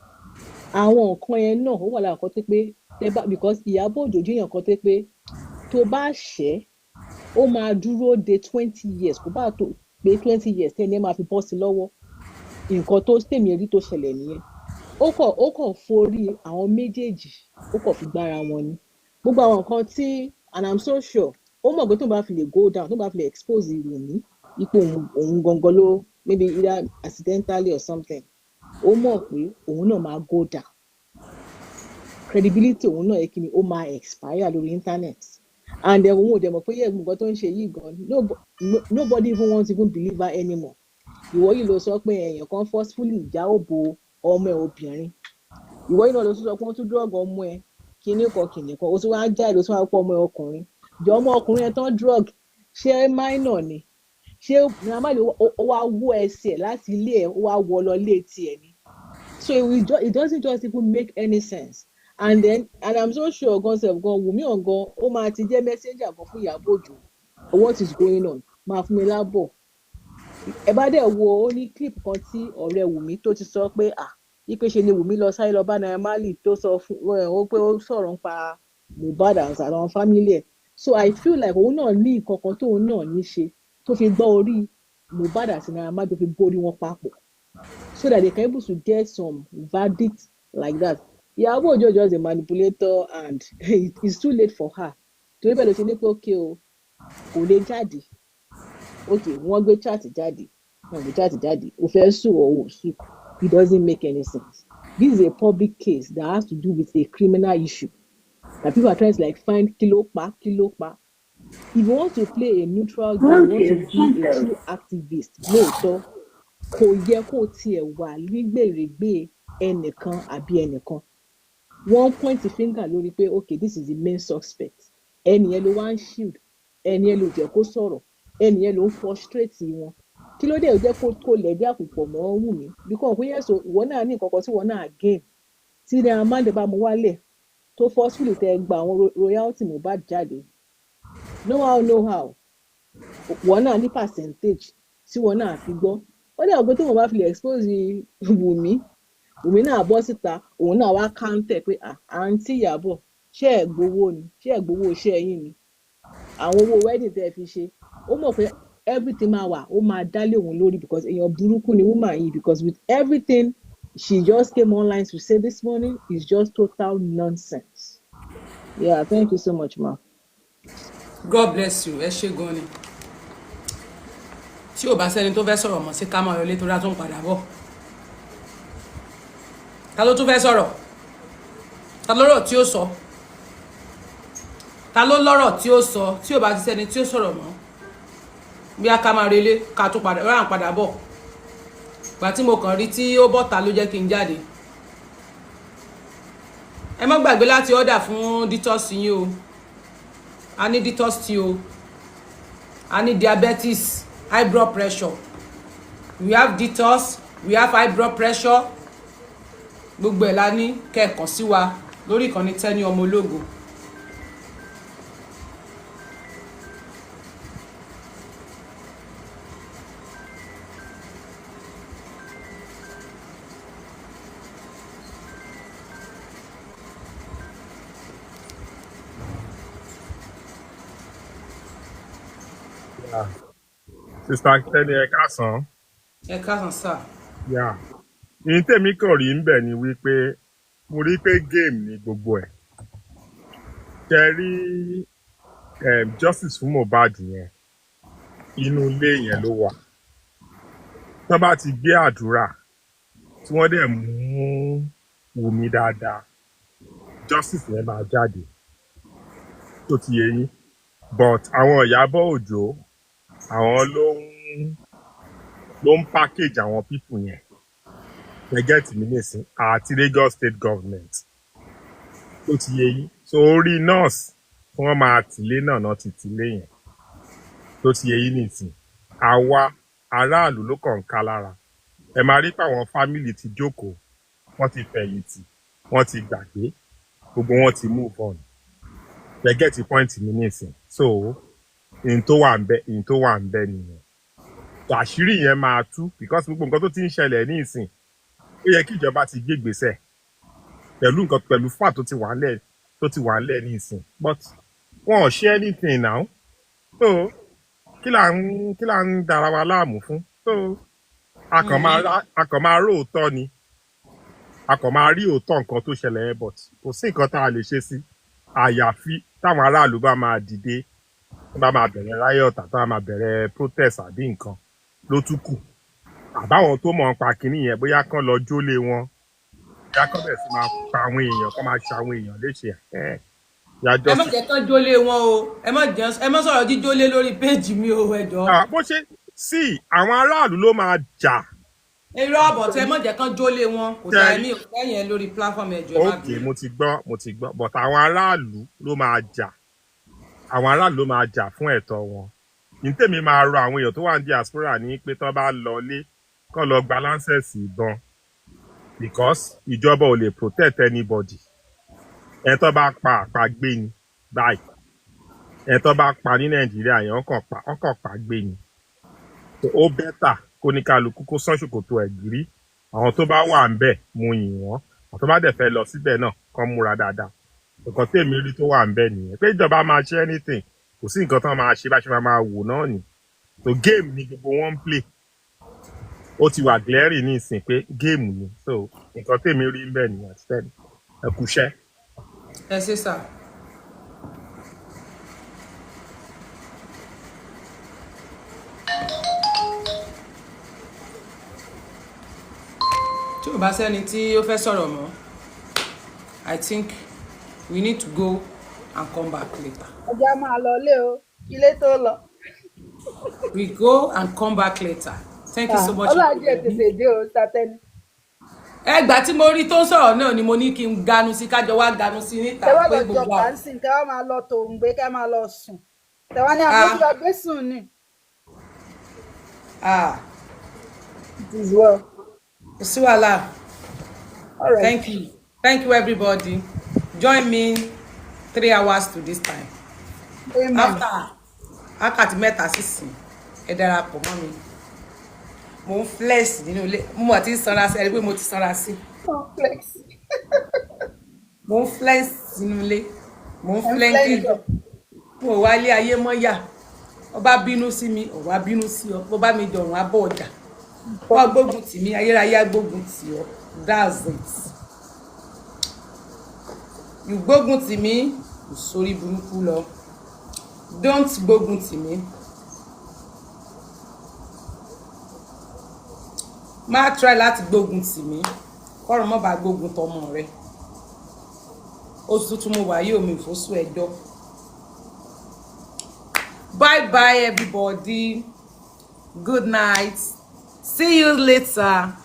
àwọn nǹkan yẹn náà ó wà lára nǹkan tó pé because Ìyábọ̀ Òjó jẹ́ nǹkan tó pé tó bá ṣẹ́ ó máa dúró de 20 years kó bá tó pé 20 years tẹ́ni ẹ máa fi bọ́ sí lọ́wọ́ nǹkan tó tèmi rí tó ṣẹlẹ̀ nìyẹn ó kàn forí àwọn méjèèjì ó kàn fi gbára wọn ni gbogbo àwọn nǹkan tí and I'm so sure ó mọ̀ pé tó bá fi lè go down tó bá fi lè expose Wùmí ipò òun gangan ló maybe either accidentally or something ó mọ̀ pé òun náà máa go down credibility òun náà kí ni ó máa expire lórí internet and then òun ò dẹ̀ mọ̀ pé yẹ nǹkan tó ń ṣe yìí gan nobody even wants to even believe her anymore ìwọ yìí ló sọ pé èèyàn kan forcefully já òbò ọmọ ẹ obìnrin ìwọ yìí náà ló sọ pé wọ́n tún drug ọmọ ẹ kinní kan ó tún wá já ìlú tún wá pọ̀ ọmọ ẹ ọkùnrin jọ ọmọ ọkùnrin ẹ tán drug ṣé minor ni ṣé normally ó wá wọ ẹsẹ̀ láti ilé ẹ ó wá wọ lọ ilé tiẹ̀ ni so it doesn't just even make any sense and I'm so sure gan Wùmí ọ̀gan ó máa ti jẹ́ messenger gan fún Ìyábọ̀ Òjó what is going on máa fún mi lábọ̀ ẹ bá dẹ̀ wo ó ní clip kan tí ọ̀rẹ́ Wùmí tó ti sọ pé ipe ṣe ni Wùmí lọ sáré lọ bá Naira Marley tó sọ fún ó pé ó sọ̀rọ̀ nípa Mohbad àwọn family ẹ̀ so I feel like òun náà ní nǹkan kan tóun náà ní ṣe tó fi gbọ́ orí Mohbad àti Naira Marley tó fi borí wọn papọ̀ so that they can able to get some verdict like that. Ìyábọ̀ Òjó just a manipulator and it's too late for her torí bẹ́ẹ̀ ló ṣe ní pé okay o kò lè jáde okay wọ́n gbé chat jáde o fẹ́ sùn or o sùn it doesn't make any sense. This is a public case that has to do with a criminal issue that people are trying to like find kilo pa. If you want to play a neutral game, you want to be a true activist lóòótọ́ kò yẹ kó tiẹ̀ wà nígbèrègbè ẹnìkan àbí ẹnìkan wọ́n point finger lórí pé okay this is the main suspect ẹni yẹn ló wá ń shield ẹni yẹn ló jẹ́ kó sọ̀rọ̀ ẹni yẹn ló ń frustrate wọn kí ló dé ó jẹ́ kó lẹ̀dí àpòpọ̀ mọ́ Wùmí because kò yẹ so ìwọ náà ní nǹkan kan tí ìwọ náà gain tí ní Amanda bá mu wálẹ̀ tó forcefully tẹ gba àwọn royalty Mohbad jáde no how ìwọ náà ní percentage tí ìwọ náà fi gbọ́ ó dẹ̀ ọ̀gbẹ́ tó wọ́n bá fi lè expose Wùmí náà bọ́ síta òun náà wá counter pé àǹtí Ìyábọ̀ ṣé ẹ̀ gbowó ni ṣé ẹ̀ gbowó iṣẹ́ yín ni àwọn owó wedding tẹ́ fi ṣe ó mọ̀ pé everything máa wà ó máa dálé òun lórí because èèyàn burúkú ni woman yìí because with everything she just came online to say this morning is just total nonsense. Yeah, thank you so much, ma. God bless you. Ẹ ṣé gan ni. Tí ò bá sẹ́ni tó fẹ́ sọ̀rọ̀ mọ́ sí ká máa yọlé tó dá tó ń padà bọ̀. Ta ló tún fẹ́ sọ̀rọ̀? Ta ló lọ́rọ̀ tí ó sọ? Ta ló lọ́rọ̀ tí ó sọ tí ò bá ti sẹ́ni tí ó sọ̀rọ̀ mọ́? Bí a ká máa relé ká tó padà rán padà bọ̀. Ìgbà tí mo kàn rí tí ó bọ́ta ló jẹ́ kí n jáde. Ẹ má gbàgbé láti order fún detox yín o. A ní detox tí o. A ní diabetes, high blood pressure. We have detox, we have high blood pressure. Gbogbo ẹ̀ la ní kẹ́ẹ̀kan sí wa lórí ìkànnì Tenny ọmọ ológo. Sister Tenny ẹ káàsán. Ẹ káàsán sá. Yeah. Ní tèmi kàn rí ń bẹ̀ ni wípé mo rí pé game ni gbogbo ẹ̀. Ṣé rí justice fún Mohbad yẹn inú ilé yẹn ló wà. Tó bá ti gbé àdúrà tí wọ́n dẹ̀ mú Wùmí dáadáa justice yẹn máa jáde tó ti yé yín. But àwọn Ìyábọ̀ Òjó àwọn ló ń package àwọn people yẹn. Ẹ get mi nísìn àti Lagos state government tó ti yé yín. So orí nurse tí wọ́n máa tìlé náà ti tìlé yẹn tó ti yé yín nísìn. Àwa aráàlú ló kàn ń ká lára. Ẹ máa rí pé àwọn family ti jókòó, wọ́n ti fẹ̀yìntì, wọ́n ti gbàgbé, gbogbo wọn ti move on. Ẹ get the point mi nísìn. So in tó wà ń bẹ nìyẹn. Àṣírí yẹn máa tú because gbogbo nǹkan tó ti ń ṣẹlẹ̀ ní ìsìn ó yẹ kí ìjọba ti gbé ìgbésẹ̀ pẹ̀lú fà tó ti wà ńlẹ̀ ní ìsìn but wọn ò ṣe anything now. So kí là ń dara wa láàmú fún? So a kàn máa róòótọ́ ni, a kàn máa rí òótọ́ nǹkan tó ṣẹlẹ̀ yẹn but kò sí nǹkan tá a lè ṣe sí àyàfi táwọn aráàlú bá máa dìde, bá máa bẹ̀rẹ̀ riot àti bá máa bẹ̀rẹ̀ protest àbí nǹkan ló tún kù. Àbáwọn tó mọ̀ ń pa kínní yẹn bóyá kán lọ jólé wọn, bóyá kán bẹ̀rẹ̀ sí máa pa àwọn èèyàn, kán máa ṣe àwọn èèyàn léṣe. Ẹ má jẹ́ kán jólé wọn o, ẹ má sọ̀rọ̀ jíjólé lórí péèjì mi o ẹ jọ̀ọ́. Bó ṣe sí àwọn aráàlú ló máa jà. Irọ́ ọ̀bọ̀ tí ẹ má jẹ́ kán jólé wọn kò dá ẹ̀mí òkú yẹn lórí platform ẹ̀jọ̀ má bí. Okay, mo ti gbọ́ but àwọn aráàlú ló máa jà. Àwọn aráàlú ló máa jà fún ẹ̀tọ́ wọn. Ní tèmi máa rọ àwọn èèyàn tó wà ní diaspora ní pé tán bá lọlé kán lọ gba láńsẹ̀sì ìbọn because ìjọba ò lè protect anybody. Ẹ tó bá pa àpagbé ni báyìí. Ẹ tó bá pa ní Nàìjíríà yẹn ọkàn pa gbé ni. Ó bẹ́tà kó ní kálukú kó sán ṣòkòtò ẹ̀gírí. Àwọn tó bá wà ń bẹ̀ mú yìn wọ́n. Àwọn tó bá dẹ̀ fẹ́ lọ síbẹ̀ náà kán múra dáadáa. Nǹkan tèmi rí tó wà ń bẹ̀ nìyẹn. Pé ìjọba máa ṣe anything kò sí nǹkan tán máa ṣe bá ṣe máa wò náà ni. So game ni gbogbo wọn ń play. Ó ti wà glaring ní ìsìn pé game ni. So nǹkan tèmi rí ń bẹ̀ nìyẹn àti tẹ́lẹ̀. Ẹ kúṣẹ́. Ẹ ṣé sà. Tí ò bá sẹ́ni tí ó fẹ́ sọ̀rọ̀ mọ́, I think we need to go and come back later. Ọjà máa lọ lé o, ilé tó lọ. We go and come back later. Thank you so much. Ọlọ́jẹ́ tètè dé o, Tenny. Ẹgbà tí mo rí tó ń sọ̀rọ̀ náà ni mo ní kí n ganu sí kájọ wá ganu sí níta Tẹ́wọ́ pé lọ gbogbo jọba ń sìn, tẹ́wọ́ máa lọ tòǹgbé, kẹ́ máa lọ sùn. Tẹ́wọ́ ní àgbẹ̀tí lọ gbé sùn ni. It is well. Kò sí wàhálà. All right. Thank you everybody. Join me 3 hours to this time. Amen. After wákàtí mẹ́ta sísìn ẹ darapọ̀ mọ́ mi. Mo ń flex nínú ilé. Mo mọ̀ tí ń sanra sí ẹ rí pé mo ti sanra sí. Mo ń flex nínú ilé. Mo ń flex. Mo wá ilé ayé mọ́ yà. Ó bá bínú sí mi, ó wá bínú sí ọ. Bó bá mi jọ̀rùn abọ́ ọjà. Wọ́n gbógun tì mí, ayérayé gbógun tì ọ. That's it. You gbógun tì mí, kò sórí burúkú lọ. Don't gbógun tì mí. Má try láti gbógun tì mí. Kọ́run má bá gbógun tọmọ rẹ. Oṣù tuntun mo wà yìí omi ìfosú ẹjọ́. Bye bye everybody. Good night. See you later.